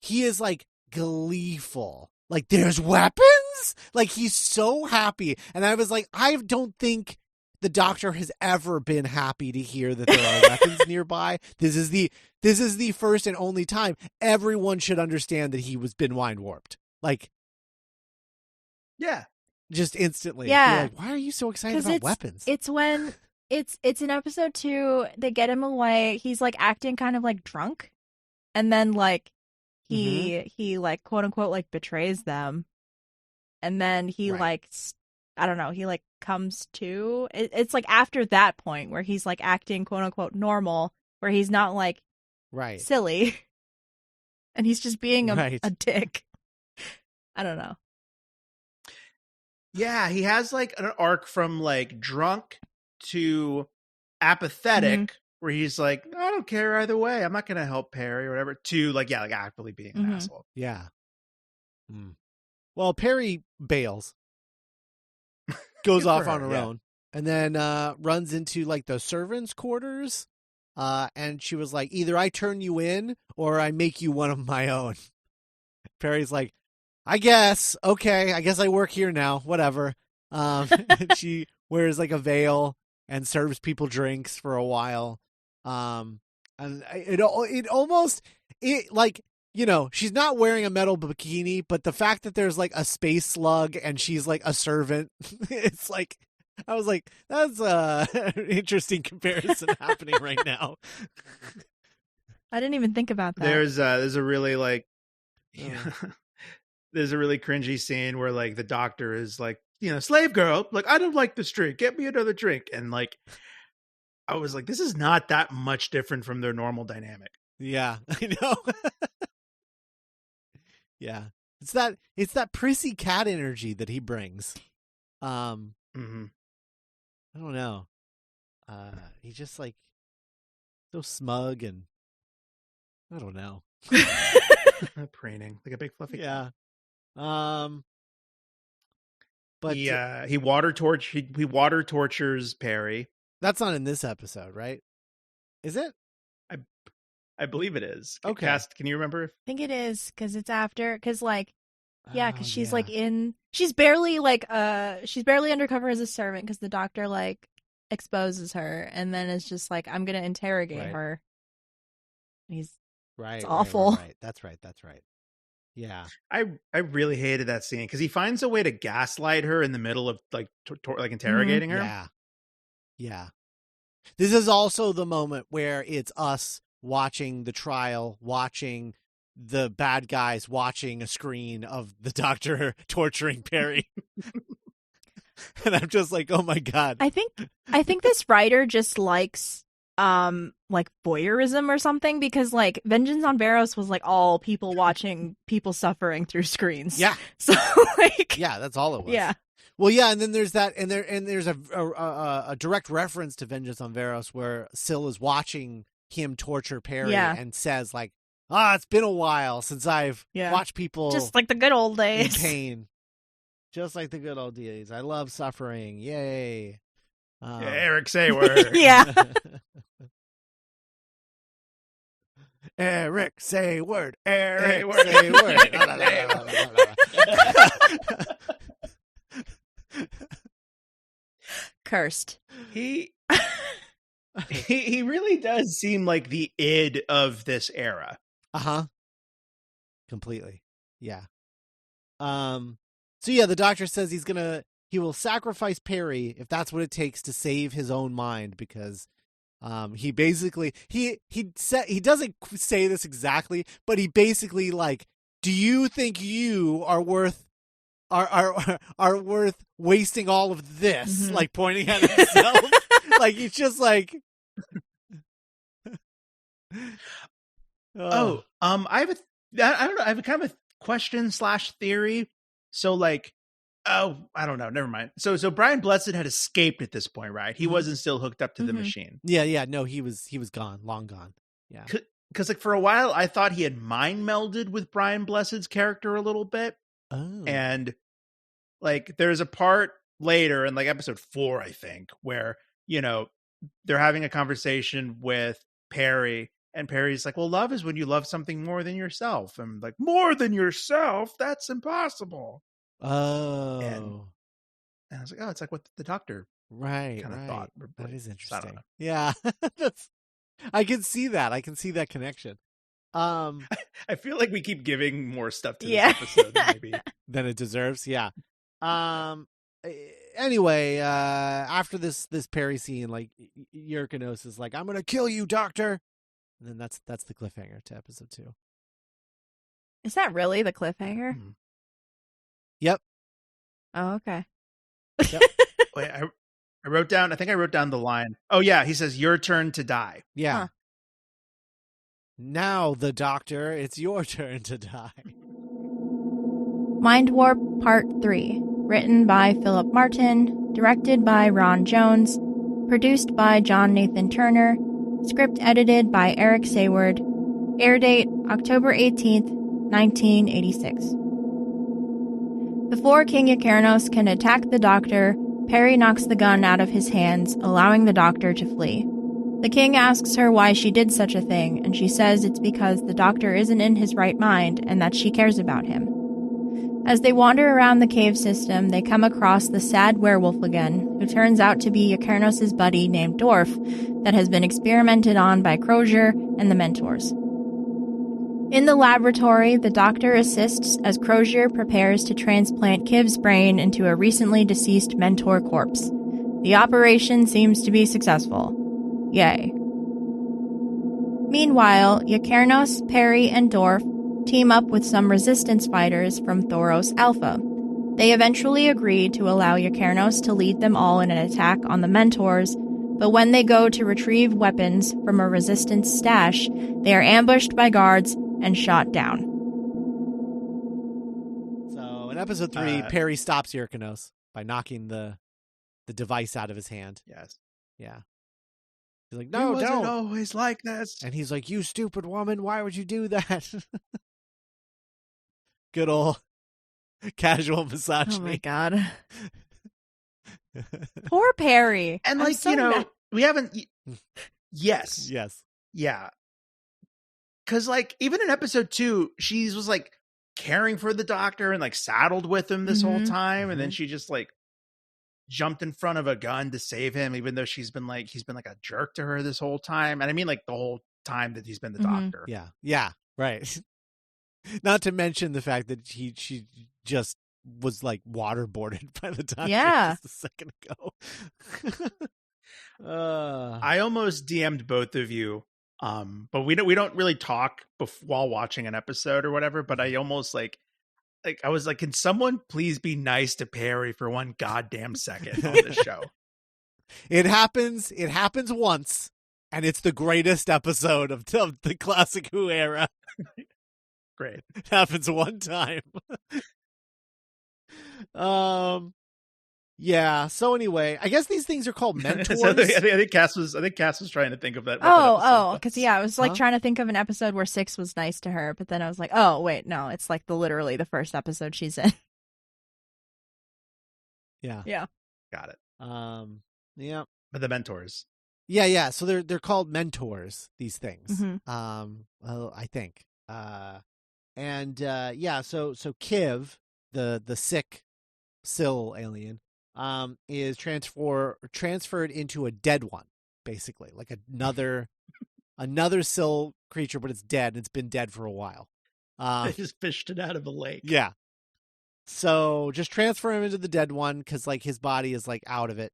He is like gleeful. Like, there's weapons? Like, he's so happy. And I was like, I don't think the doctor has ever been happy to hear that there are weapons nearby. This is the first and only time. Everyone should understand that he was been mind warped. Like, yeah. Just instantly. Yeah. Like, why are you so excited about weapons? It's when it's in episode 2, they get him away. He's like acting kind of like drunk. And then like he like quote unquote like betrays them, and then he like I don't know, he like comes to it's like after that point where he's like acting quote unquote normal, where he's not like silly and he's just being a dick. I don't know. Yeah, he has like an arc from like drunk to apathetic, where he's like, I don't care either way. I'm not going to help Perry or whatever, to like, yeah, like actively being an asshole. Yeah. Well, Perry bails, goes off on her own, and then runs into like the servants' quarters. And she was like, either I turn you in or I make you one of my own. Perry's like, I guess. Okay. I guess I work here now. Whatever. She wears like a veil and serves people drinks for a while. And it almost like, you know, she's not wearing a metal bikini, but the fact that there's like a space slug and she's like a servant, it's like, I was like, that's an interesting comparison happening right now. I didn't even think about that. There's a really like, there's a really cringy scene where like the doctor is like, you know, slave girl, like, I don't like this drink. Get me another drink. And like, I was like, this is not that much different from their normal dynamic. Yeah, I know. Yeah. It's that prissy cat energy that he brings. I don't know. He's just like so smug and I don't know. Preening like a big fluffy cat. But he water tortures Perry. That's not in this episode, right? Is it? I believe it is. Okay. Cass, can you remember? I think it is because it's after. Because like, yeah, because she's like she's barely undercover as a servant because the doctor like exposes her, and then it's just like, I'm gonna interrogate her. It's awful. Right. That's right. Yeah. I really hated that scene because he finds a way to gaslight her in the middle of like interrogating her. Yeah. This is also the moment where it's us watching the trial, watching the bad guys, watching a screen of the doctor torturing Perry. And I'm just like, oh my God. I think this writer just likes like voyeurism or something, because like Vengeance on Varos was like all people watching people suffering through screens. Yeah. So like, yeah, that's all it was. Yeah. Well, yeah, and then there's that, and there's a direct reference to Vengeance on Varos where Syl is watching him torture Perry and says like, it's been a while since I've watched people just like the good old days in pain. Just like the good old days. I love suffering. Yay. Eric Sayward. Yeah. Eric Sayward. Eric Sayward. Cursed. He really does seem like the id of this era. Completely. Yeah. So yeah, the doctor says he will sacrifice Perry if that's what it takes to save his own mind, because he basically he doesn't say this exactly, but he basically like, do you think you are worth wasting all of this? Mm-hmm. Like pointing at himself. Like he's just like I have I have a kind of a question / theory. So like, I don't know. Never mind. So Brian Blessed had escaped at this point, right? He wasn't still hooked up to the machine. Yeah. No, he was gone, long gone. Yeah. Because like for a while, I thought he had mind melded with Brian Blessed's character a little bit. Oh. And like, there's a part later in like episode 4, I think, where, you know, they're having a conversation with Perry, and Perry's like, well, love is when you love something more than yourself. I'm like, more than yourself? That's impossible. Oh. And I was like, it's like what the doctor kind of thought. That is interesting. Yeah. I can see that. I can see that connection. I feel like we keep giving more stuff to this episode maybe than it deserves. Yeah. Anyway, after this Perry scene, like Yrkanos is like, I'm gonna kill you, doctor. And then that's the cliffhanger to episode 2. Is that really the cliffhanger? Mm-hmm. Yep. Oh, okay. Yep. Wait, I wrote down the line. Oh yeah, he says, your turn to die. Yeah. Huh. Now, the doctor, it's your turn to die. Mindwarp Part 3. Written by Philip Martin. Directed by Ron Jones. Produced by John Nathan Turner. Script edited by Eric Sayward. Air date October 18th, 1986. Before King Yrkanos can attack the doctor, Perry knocks the gun out of his hands, allowing the doctor to flee. The king asks her why she did such a thing, and she says it's because the doctor isn't in his right mind and that she cares about him. As they wander around the cave system, they come across the sad werewolf again, who turns out to be Yrkanos' buddy named Dorf, that has been experimented on by Crozier and the mentors. In the laboratory, the doctor assists as Crozier prepares to transplant Kiv's brain into a recently deceased mentor corpse. The operation seems to be successful. Yay. Meanwhile, Yrkanos, Perry, and Dorf team up with some resistance fighters from Thoros Alpha. They eventually agree to allow Yrkanos to lead them all in an attack on the mentors, but when they go to retrieve weapons from a resistance stash, they are ambushed by guards and shot down. So in episode 3, Perry stops Yrkanos by knocking the device out of his hand. Yes. Yeah. He's like, no, it wasn't don't. always like this. And he's like, you stupid woman, why would you do that? Good old Casual Oh misogyny. my god. Poor Perry. And I'm like, so mad. we haven't. Yes. Yes. Yeah. Because like even in episode 2, she was like caring for the doctor and like saddled with him this whole time, and then she just like jumped in front of a gun to save him, even though he's been like a jerk to her this whole time. And I mean like the whole time that he's been the doctor. Yeah. Right. Not to mention the fact that she just was like waterboarded by the doctor just a second ago. I almost DM'd both of you, but we don't really talk while watching an episode or whatever. But I almost like I was like, can someone please be nice to Perry for one goddamn second on this show? It happens once, and it's the greatest episode of the classic Who era. Great. It happens one time. Yeah. So anyway, I guess these things are called mentors. So I think Cass was trying to think of that. Because I was like trying to think of an episode where Six was nice to her, but then I was like, oh wait, no, it's like literally the first episode she's in. Yeah. Got it. Yeah. But the mentors. Yeah. So they're called mentors. These things. Mm-hmm. I think. So Kiv, the sick Syl alien, is transferred into a dead one, basically, like another Syl creature, but it's dead. And it's been dead for a while. They just fished it out of a lake. Yeah. So just transfer him into the dead one because like his body is like out of it.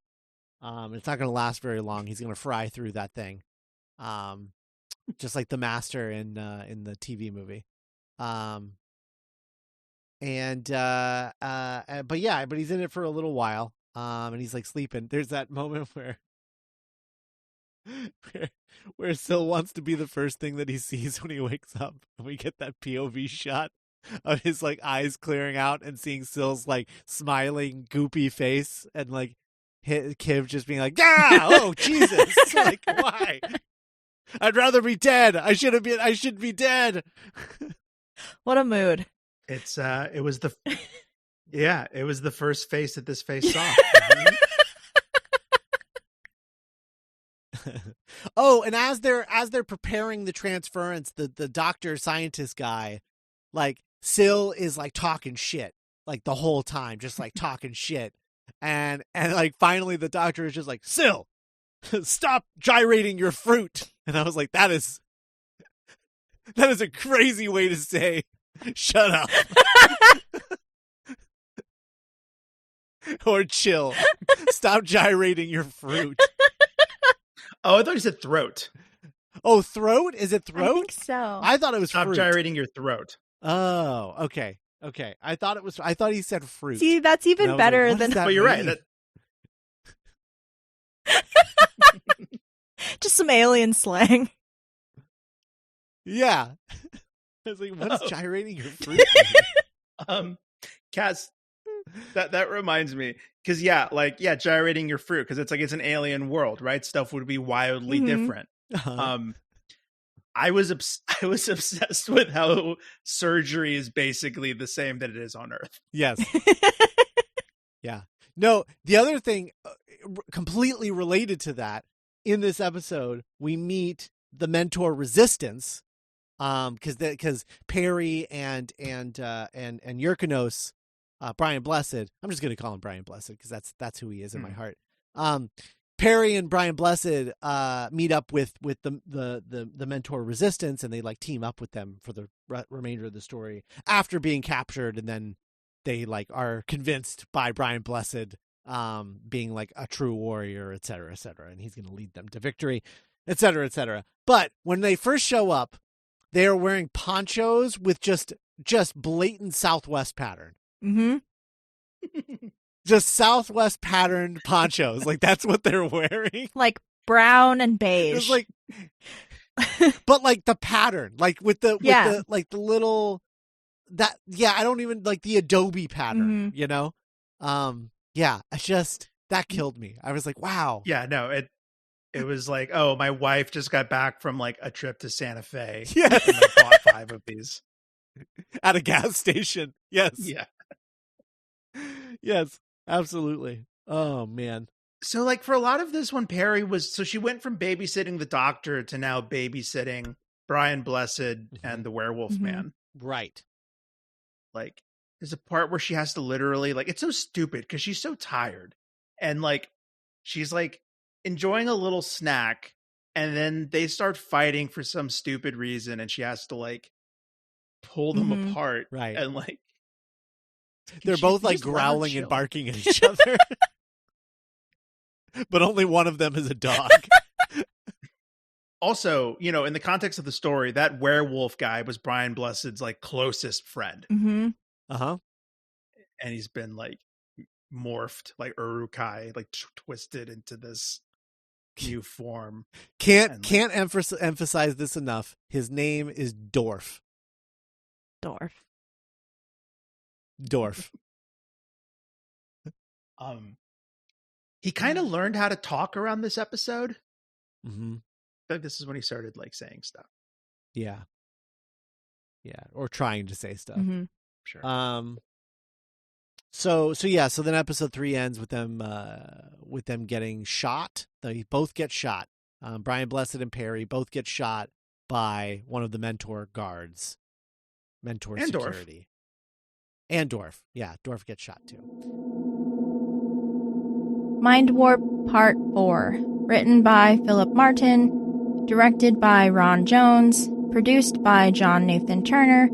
It's not going to last very long. He's going to fry through that thing. Just like the Master in the TV movie. But he's in it for a little while. And he's like sleeping. There's that moment where Syl wants to be the first thing that he sees when he wakes up. And we get that POV shot of his like eyes clearing out and seeing Syl's like smiling goopy face and like Kiv just being like, "Yeah, oh Jesus!" Like, why? I'd rather be dead. I should be dead. What a mood. It was the first face that this face saw. Oh, and as they're preparing the transference, the doctor scientist guy, like Syl is like talking shit like the whole time, just like talking shit. And like finally the doctor is just like, "Syl, stop gyrating your fruit." And I was like, that is a crazy way to say shut up. Or chill. Stop gyrating your fruit. Oh, I thought you said throat. Oh, throat? Is it throat? I think so. I thought it was Stop fruit. gyrating your throat. Oh, okay. I thought he said fruit. See, that's even better like, than. But you're right. Just some alien slang. Yeah. I was like, what is gyrating your fruit? Cass, that reminds me, because gyrating your fruit, because it's an alien world, right? Stuff would be wildly different. I was obsessed with how surgery is basically the same that it is on Earth. Yes. Yeah. No, the other thing completely related to that, in this episode, we meet the mentor resistance, because Perry and Yurkanos, Brian Blessed, I'm just going to call him Brian Blessed because that's who he is in my heart. Perry and Brian Blessed meet up with the mentor resistance, and they like team up with them for the remainder of the story after being captured, and then they like are convinced by Brian Blessed being like a true warrior, et cetera, and he's going to lead them to victory, et cetera. But when they first show up, they are wearing ponchos with just blatant Southwest pattern. Mm-hmm. Just Southwest patterned ponchos. Like that's what they're wearing. Like brown and beige. It's like, but like the pattern, like with the little I don't even like the Adobe pattern, you know? That killed me. I was like, wow. Yeah, no, it was like, oh, my wife just got back from like a trip to Santa Fe. Yes. And like bought 5 of these at a gas station. Yes. Yeah. Yes, absolutely. Oh man. So like for a lot of this, when Perry was, so she went from babysitting the doctor to now babysitting Brian Blessed and the werewolf man. Right. Like there's a part where she has to literally, like, it's so stupid because she's so tired, and like she's like enjoying a little snack, and then they start fighting for some stupid reason, and she has to like pull them apart. Right. And like They're she both like just let her growling and chill. barking at each other. But only one of them is a dog. Also, you know, in the context of the story, that werewolf guy was Brian Blessed's like closest friend. Uh-huh. And he's been like morphed, like Urukai, like twisted into this new form. Can't emphasize this enough. His name is Dorf. He kind of learned how to talk around this episode. I feel like this is when he started like saying stuff. Yeah, or trying to say stuff. Sure. So then episode 3 ends with them getting shot. They both get shot. Brian Blessed and Perry both get shot by one of the mentor guards. Mentor and security. Dorf. And Dorf. Yeah, Dorf gets shot too. Mindwarp Part 4. Written by Philip Martin. Directed by Ron Jones. Produced by John Nathan Turner.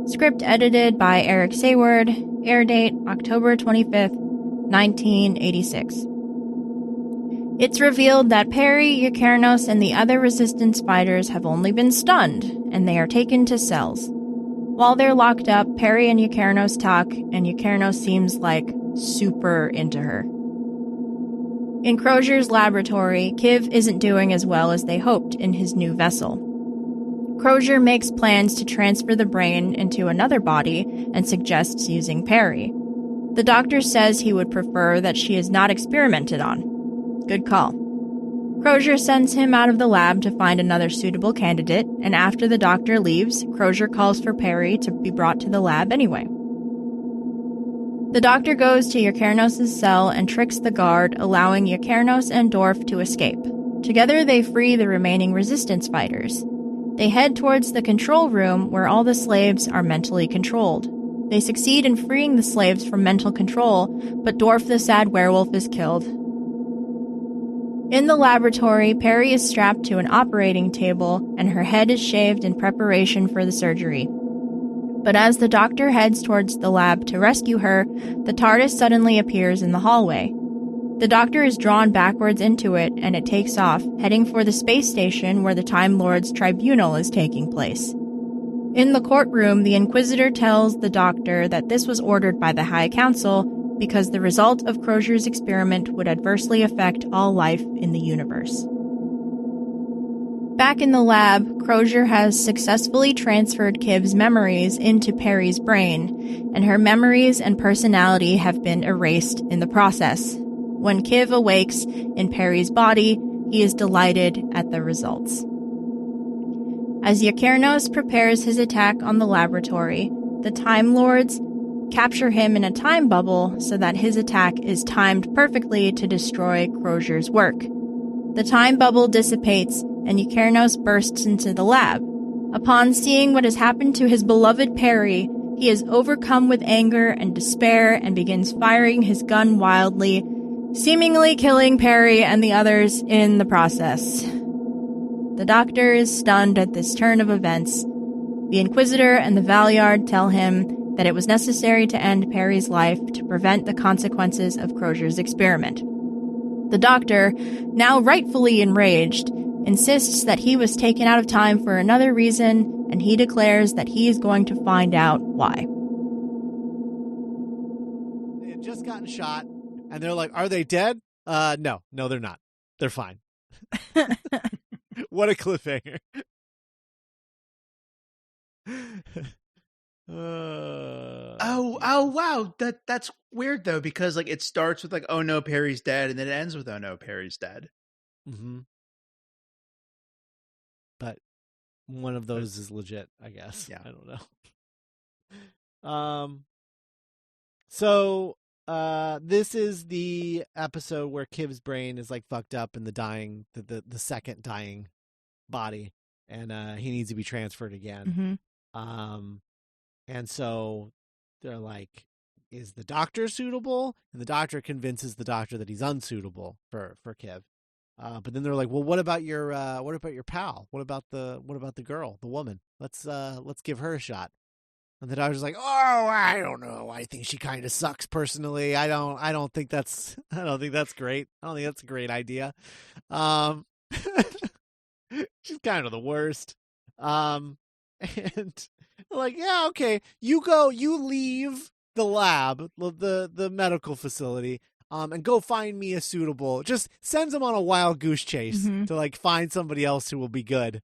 Script edited by Eric Sayward. Air date October 25th, 1986. It's revealed that Perry, Eukernos, and the other resistance fighters have only been stunned, and they are taken to cells. While they're locked up, Perry and Eukernos talk, and Eukernos seems like super into her. In Crozier's laboratory, Kiv isn't doing as well as they hoped in his new vessel. Crozier makes plans to transfer the brain into another body and suggests using Perry. The doctor says he would prefer that she is not experimented on. Good call. Crozier sends him out of the lab to find another suitable candidate, and after the doctor leaves, Crozier calls for Perry to be brought to the lab anyway. The doctor goes to Eukernos' cell and tricks the guard, allowing Eukernos and Dorf to escape. Together they free the remaining resistance fighters. They head towards the control room where all the slaves are mentally controlled. They succeed in freeing the slaves from mental control, but Dorf the sad werewolf is killed. In the laboratory, Perry is strapped to an operating table and her head is shaved in preparation for the surgery. But as the doctor heads towards the lab to rescue her, the TARDIS suddenly appears in the hallway. The doctor is drawn backwards into it, and it takes off, heading for the space station where the Time Lord's tribunal is taking place. In the courtroom, the Inquisitor tells the doctor that this was ordered by the High Council because the result of Crozier's experiment would adversely affect all life in the universe. Back in the lab, Crozier has successfully transferred Kiv's memories into Perry's brain, and her memories and personality have been erased in the process. When Kiv awakes in Perry's body, he is delighted at the results. As Eukernos prepares his attack on the laboratory, the Time Lords capture him in a time bubble so that his attack is timed perfectly to destroy Crozier's work. The time bubble dissipates, and Eukernos bursts into the lab. Upon seeing what has happened to his beloved Perry, he is overcome with anger and despair and begins firing his gun wildly, seemingly killing Perry and the others in the process. The doctor is stunned at this turn of events. The Inquisitor and the Valeyard tell him that it was necessary to end Perry's life to prevent the consequences of Crozier's experiment. The doctor, now rightfully enraged, insists that he was taken out of time for another reason, and he declares that he is going to find out why. They had just gotten shot, and they're like, are they dead? No, they're not. They're fine. What a cliffhanger. Wow. That's weird though, because like it starts with like, oh no, Perry's dead, and then it ends with, oh no, Perry's dead. Mm-hmm. But one of those is legit, I guess. Yeah. I don't know. So this is the episode where Kiv's brain is like fucked up in the second dying body, and he needs to be transferred again. Mm-hmm. And so they're like, is the doctor suitable? And the doctor convinces the doctor that he's unsuitable for Kiv. But then they're like, well, what about your pal? What about the girl, the woman? Let's give her a shot. And the doctor's like, oh, I don't know. I think she kind of sucks personally. I don't think that's great. I don't think that's a great idea. She's kind of the worst. And like, yeah, okay. You leave the lab, the medical facility, and go find me a suitable. Just sends him on a wild goose chase to like find somebody else who will be good.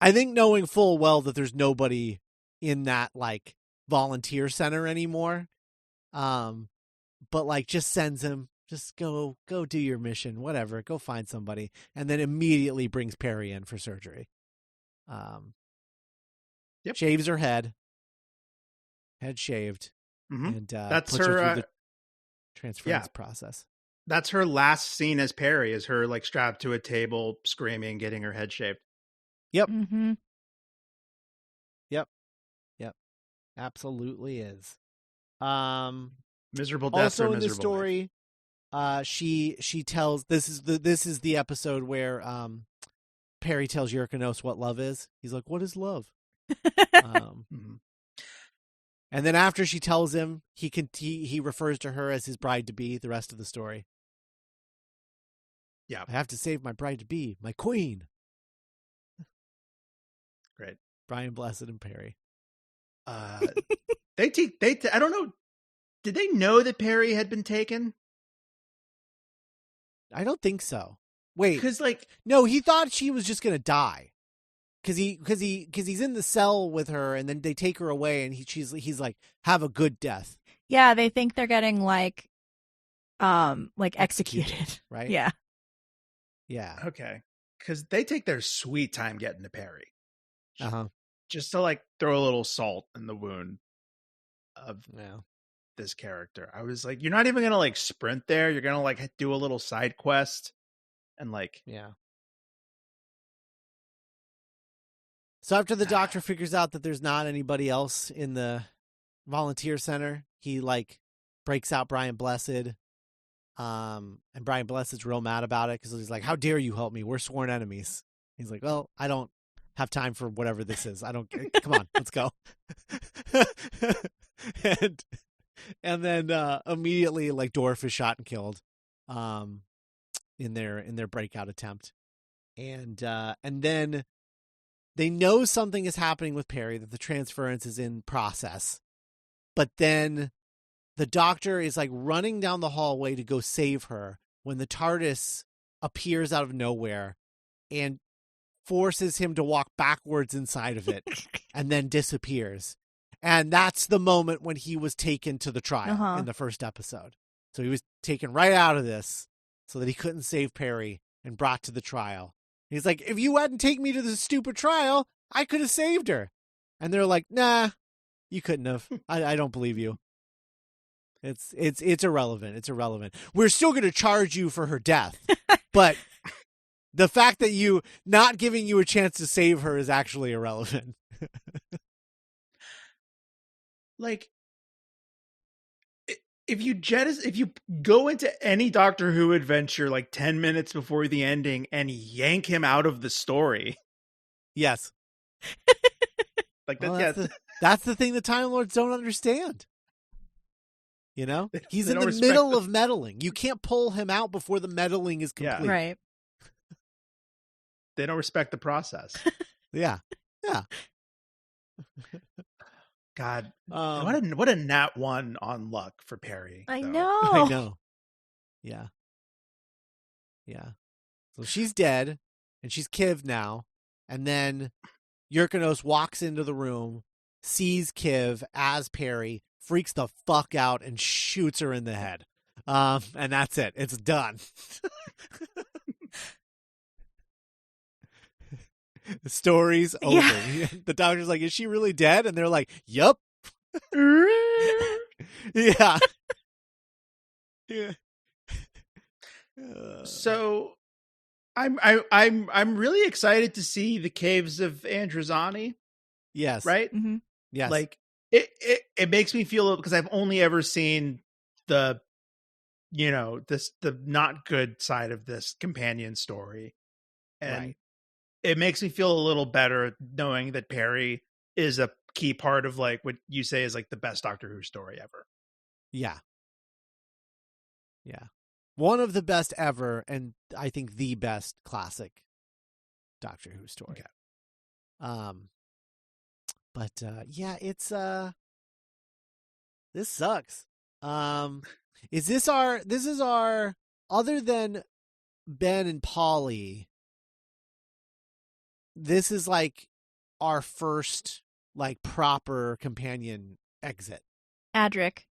I think knowing full well that there's nobody in that like volunteer center anymore, but like just sends him, just go do your mission, whatever, go find somebody, and then immediately brings Perry in for surgery. Shaves her head shaved, and that's puts her through the transference process. That's her last scene as Perry, is her like strapped to a table, screaming, getting her head shaved. Yep. Mm-hmm. Yep. Absolutely is. Miserable death also or in miserable the story, she tells, this is the episode where Perry tells Yurkanos what love is. He's like, what is love? And then after she tells him, he refers to her as his bride-to-be the rest of the story. Yeah. I have to save my bride-to-be, my queen. Great. Brian Blessed and Perry. They I don't know. Did they know that Perry had been taken? I don't think so. Wait, because like, no, he thought she was just gonna die. Because he's in the cell with her, and then they take her away, and he's like, have a good death. Yeah, they think they're getting like executed. Right? Yeah. Okay, because they take their sweet time getting to Perry. Just to like throw a little salt in the wound of this character. I was like, you're not even gonna like sprint there. You're gonna like do a little side quest, and like So after the doctor figures out that there's not anybody else in the volunteer center, he like breaks out Brian Blessed. And Brian Blessed's real mad about it because he's like, how dare you help me? We're sworn enemies. He's like, well, I don't have time for whatever this is. I don't come on, let's go. and then immediately like Dorf is shot and killed in their breakout attempt. And then they know something is happening with Perry, that the transference is in process. But then the doctor is like running down the hallway to go save her when the TARDIS appears out of nowhere and forces him to walk backwards inside of it and then disappears. And that's the moment when he was taken to the trial in the first episode. So he was taken right out of this so that he couldn't save Perry and brought to the trial. He's like, if you hadn't taken me to this stupid trial, I could have saved her. And they're like, nah, you couldn't have. I don't believe you. It's irrelevant. It's irrelevant. We're still going to charge you for her death. But the fact that you not giving you a chance to save her is actually irrelevant. Like, if you go into any Doctor Who adventure like 10 minutes before the ending and yank him out of the story. Yes. Like well, that's the thing the Time Lords don't understand. You know, he's in the middle of meddling. You can't pull him out before the meddling is complete. Yeah. Right. They don't respect the process. Yeah. God, what a nat 1 on luck for Perry. I though. know. Yeah. So she's dead, and she's Kiv now. And then Yurkanos walks into the room, sees Kiv as Perry, freaks the fuck out, and shoots her in the head. And that's it. It's done. The story's over. Yeah. The doctor's like, is she really dead? And they're like, yup. Yeah. Yeah. So I'm really excited to see the caves of Androzani, Yes. right? Mm-hmm. Yes. Like it makes me feel, because I've only ever seen the the not good side of this companion story, and Right. it makes me feel a little better knowing that Perry is a key part of like what you say is like the best Doctor Who story ever. Yeah. Yeah. One of the best ever, and I think the best classic Doctor Who story. Okay. But yeah, it's this sucks. This is our other than Ben and Polly, this is like our first like proper companion exit Adric.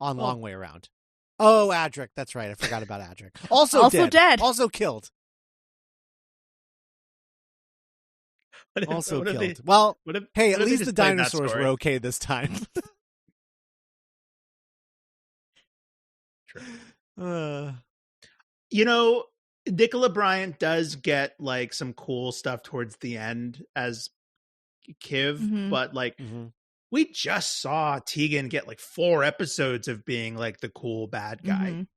on Well- Long Way Around. Oh, Adric, that's right. I forgot about Adric. Also, Also dead. Also killed. Also killed. Well, hey, at least the dinosaurs were okay this time. True. Nicola Bryant does get like some cool stuff towards the end as Kiv, Mhm. but like Mhm. we just saw Tegan get like 4 episodes of being like the cool bad guy. Mhm.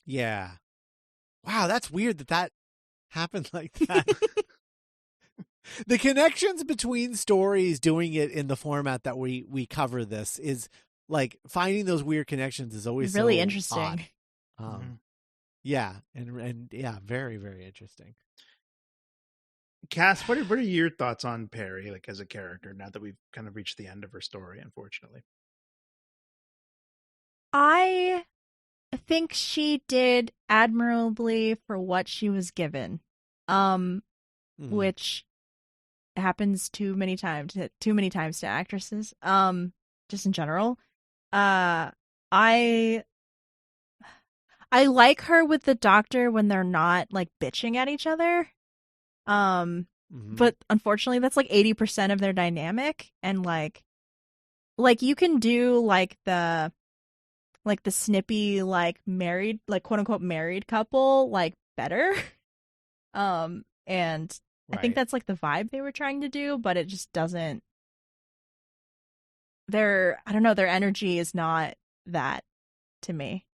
Yeah. Wow, that's weird that happened like that. The connections between stories doing it in the format that we cover this is like finding those weird connections is always Really so interesting. odd. Mhm. Yeah, and yeah, very, very interesting. Cass, what are your thoughts on Perry, like as a character, now that we've kind of reached the end of her story, unfortunately? I think she did admirably for what she was given. Mhm. Which happens too many times to actresses. Just in general. I like her with the Doctor when they're not like bitching at each other. Mhm. But unfortunately that's like 80% of their dynamic, and like you can do like the snippy like married, like quote unquote married couple like better. And I think Right. that's like the vibe they were trying to do, but it just doesn't. I don't know, their energy is not that to me,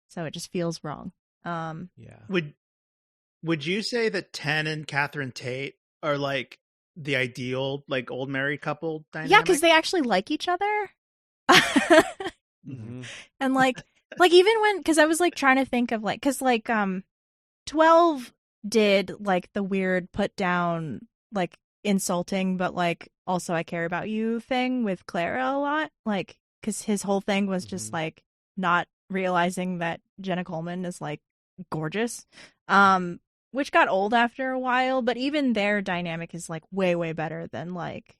so it just feels wrong. Yeah. Would you say that Ten and Catherine Tate are like the ideal like old married couple dynamic? Yeah, because they actually like each other. Mhm. And like even when, because I was like trying to think of like, because like 12 did like the weird put down like insulting but like also I care about you thing with Clara a lot, like because his whole thing was just Mhm. like not realizing that Jenna Coleman is like gorgeous, which got old after a while, but even their dynamic is like way better than like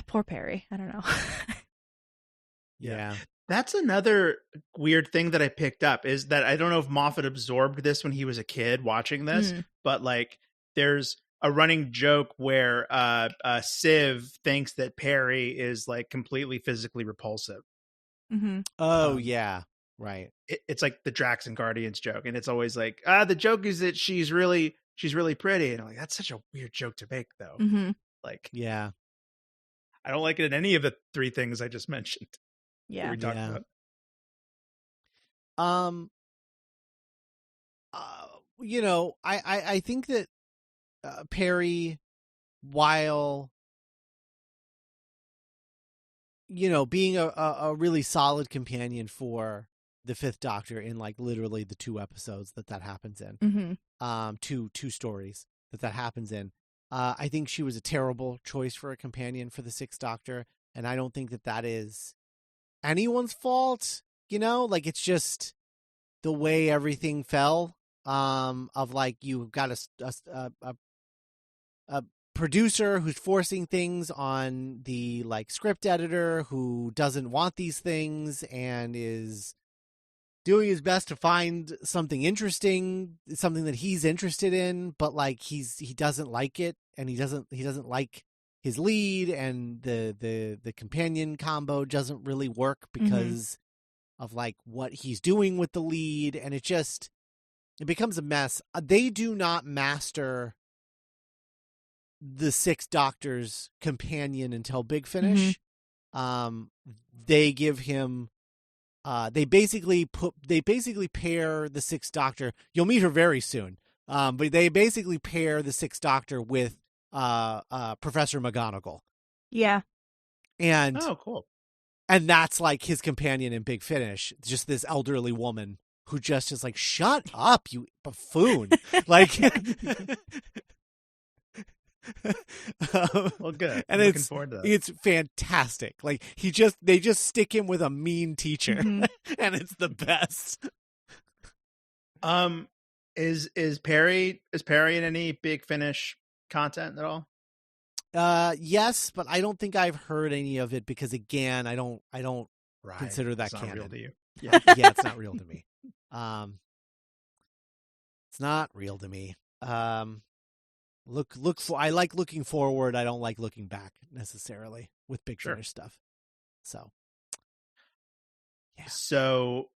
poor Perry. I don't know. Yeah. That's another weird thing that I picked up, is that I don't know if Moffat absorbed this when he was a kid watching this, but like there's a running joke where Civ thinks that Perry is like completely physically repulsive. Mm-hmm. Oh, yeah. Right. It's like the Drax and Guardians joke, and it's always like, the joke is that she's really pretty, and I'm like, that's such a weird joke to make, though. Mm-hmm. Like, Yeah. I don't like it in any of the 3 things I just mentioned. Yeah. We talked Yeah. about. I think that Perry, while being a really solid companion for the Fifth Doctor in like literally the 2 episodes that happens in, Mm-hmm. two stories that happens in, I think she was a terrible choice for a companion for the Sixth Doctor, and I don't think that is anyone's fault. Like it's just the way everything fell. Of like you've got a producer who's forcing things on the like script editor who doesn't want these things and is doing his best to find something interesting, something that he's interested in, but like he doesn't like it, and he doesn't like his lead, and the companion combo doesn't really work because like what he's doing with the lead, and it becomes a mess. They do not master the Sixth Doctor's companion until Big Finish. They give him they basically pair the Sixth Doctor. You'll meet her very soon. But they basically pair the Sixth Doctor with Professor McGonagall. Yeah. And oh, cool. And that's like his companion in Big Finish, just this elderly woman who just is like, "Shut up, you buffoon!" Like, well, good. And I'm looking forward to that. It's fantastic. Like they just stick him with a mean teacher, and it's the best. Is Perry in any Big Finish content at all? Yes, but I don't think I've heard any of it because, again, I don't consider that it's not canon. real to you. Yeah, yeah, it's not real to me. It's not real to me. I like looking forward. I don't like looking back necessarily with Big Finish stuff. So, yeah. So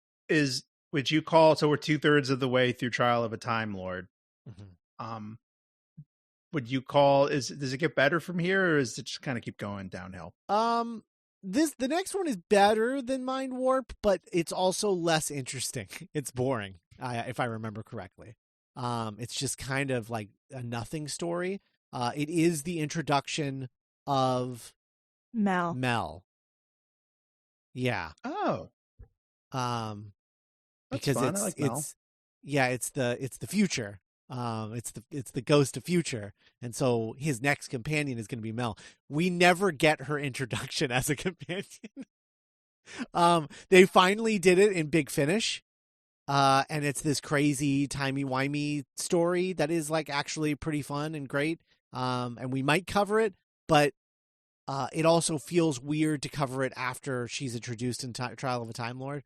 would you call? So we're 2/3 of the way through Trial of a Time Lord. Would you call? Does it get better from here, or is it just kind of keep going downhill? The next one is better than Mindwarp, but it's also less interesting. It's boring, if I remember correctly. It's just kind of like a nothing story. It is the introduction of Mel. Yeah. Oh. Because fun. I like Mel. it's the future. It's the ghost of future, and so his next companion is going to be Mel. We never get her introduction as a companion. They finally did it in Big Finish, and it's this crazy timey-wimey story that is like actually pretty fun and great. And we might cover it, but it also feels weird to cover it after she's introduced in Trial of a Time Lord,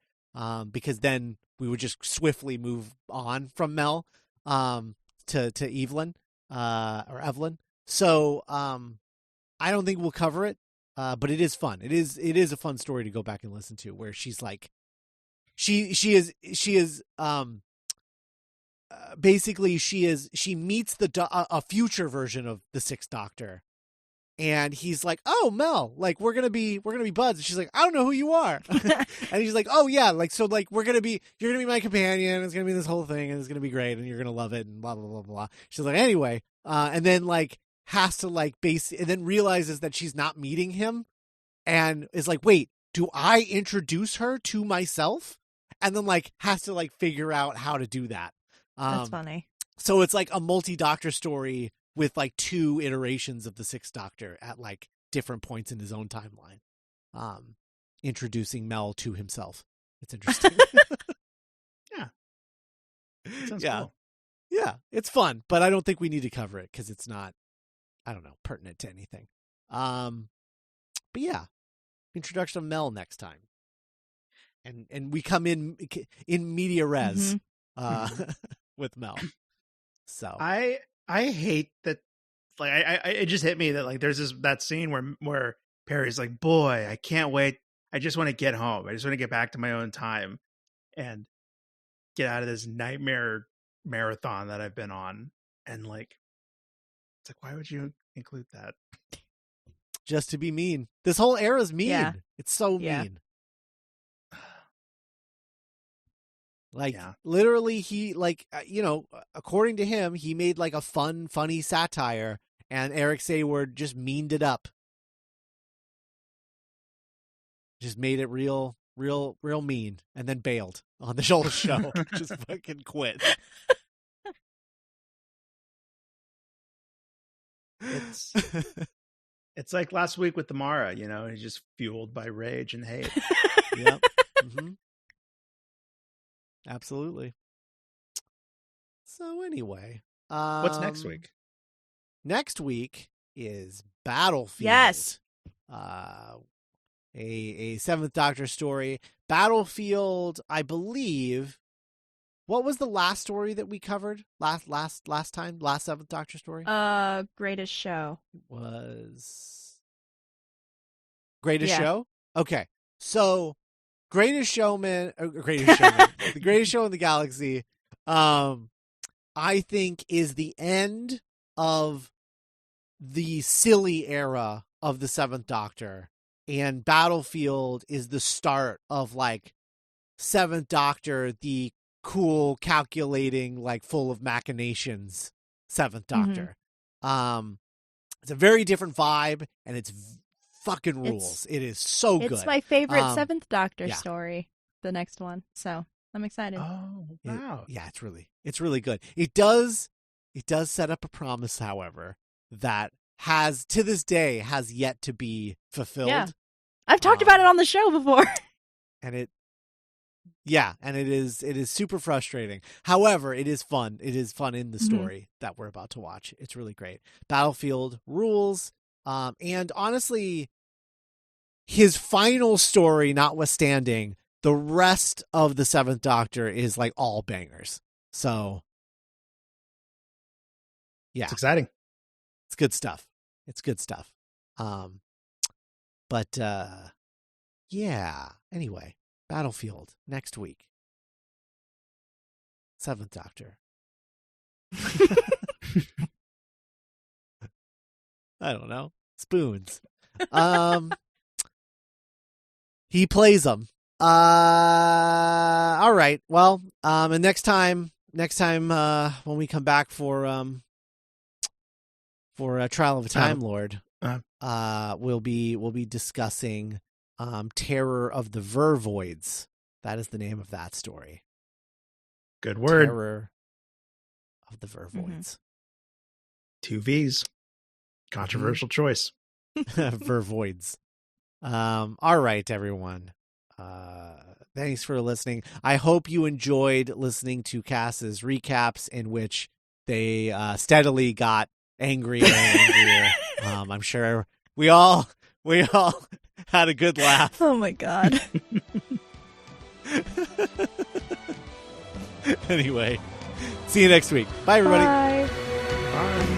because then we would just swiftly move on from Mel. To Evelyn, or Evelyn. So, I don't think we'll cover it. But it is fun. It is a fun story to go back and listen to, where she's like, she meets a future version of the Sixth Doctor. And he's like, "Oh, Mel, like we're gonna be buds." And she's like, "I don't know who you are." And he's like, "Oh yeah, like so, like you're gonna be my companion. It's gonna be this whole thing, and it's gonna be great, and you're gonna love it, and blah blah blah blah." She's like, "Anyway," and then like has to like and then realizes that she's not meeting him, and is like, "Wait, do I introduce her to myself?" And then like has to like figure out how to do that. That's funny. So it's like a multi-Doctor story with like 2 iterations of the Sixth Doctor at like different points in his own timeline, introducing Mel to himself. It's interesting. Yeah. Sounds cool. Yeah, it's fun, but I don't think we need to cover it because it's not, I don't know, pertinent to anything. But yeah, introduction of Mel next time, and we come in media res, with Mel. So I hate that. Like it just hit me that like there's that scene where Perry's like, "Boy, I can't wait. I just want to get home. I just want to get back to my own time and get out of this nightmare marathon that I've been on." And like, it's like, why would you include that? Just to be mean. This whole era's mean. Yeah. It's so mean. Like, literally, he, like, according to him, he made, like, a funny satire, and Eric Sayward just meaned it up. Just made it real mean, and then bailed on the whole show. Just fucking quit. It's like last week with the Mara, he's just fueled by rage and hate. Yep. Mm-hmm. Absolutely. So anyway, what's next week? Next week is Battlefield. Yes. A 7th Doctor story. Battlefield, I believe. What was the last story that we covered last time? Last 7th Doctor story? Greatest Show. Was Greatest Show? Okay. So Greatest Showman, the Greatest Show in the Galaxy, I think is the end of the silly era of the Seventh Doctor, and Battlefield is the start of like Seventh Doctor, the cool, calculating, like full of machinations Seventh Doctor. It's a very different vibe, and it's fucking rules. It is so good. It's my favorite Seventh Doctor story, the next one. So I'm excited. Oh, wow. It's really good. It does set up a promise, however, that has to this day has yet to be fulfilled. Yeah. I've talked about it on the show before. And it is super frustrating. However, it is fun. It is fun in the story that we're about to watch. It's really great. Battlefield rules. And honestly, his final story notwithstanding, the rest of the Seventh Doctor is like all bangers. So, yeah. It's exciting. It's good stuff. Yeah. Anyway, Battlefield next week. Seventh Doctor. I don't know. Spoons. He plays them. All right. Well, and next time when we come back for Trial of a Time Lord, we'll be discussing Terror of the Vervoids. That is the name of that story. Good word. Terror of the Vervoids. 2 V's. Controversial choice. Vervoids. All right, everyone. Thanks for listening. I hope you enjoyed listening to Cass's recaps in which they steadily got angrier and angrier. I'm sure we all had a good laugh. Oh my god. Anyway, see you next week. Bye, everybody. Bye. Bye.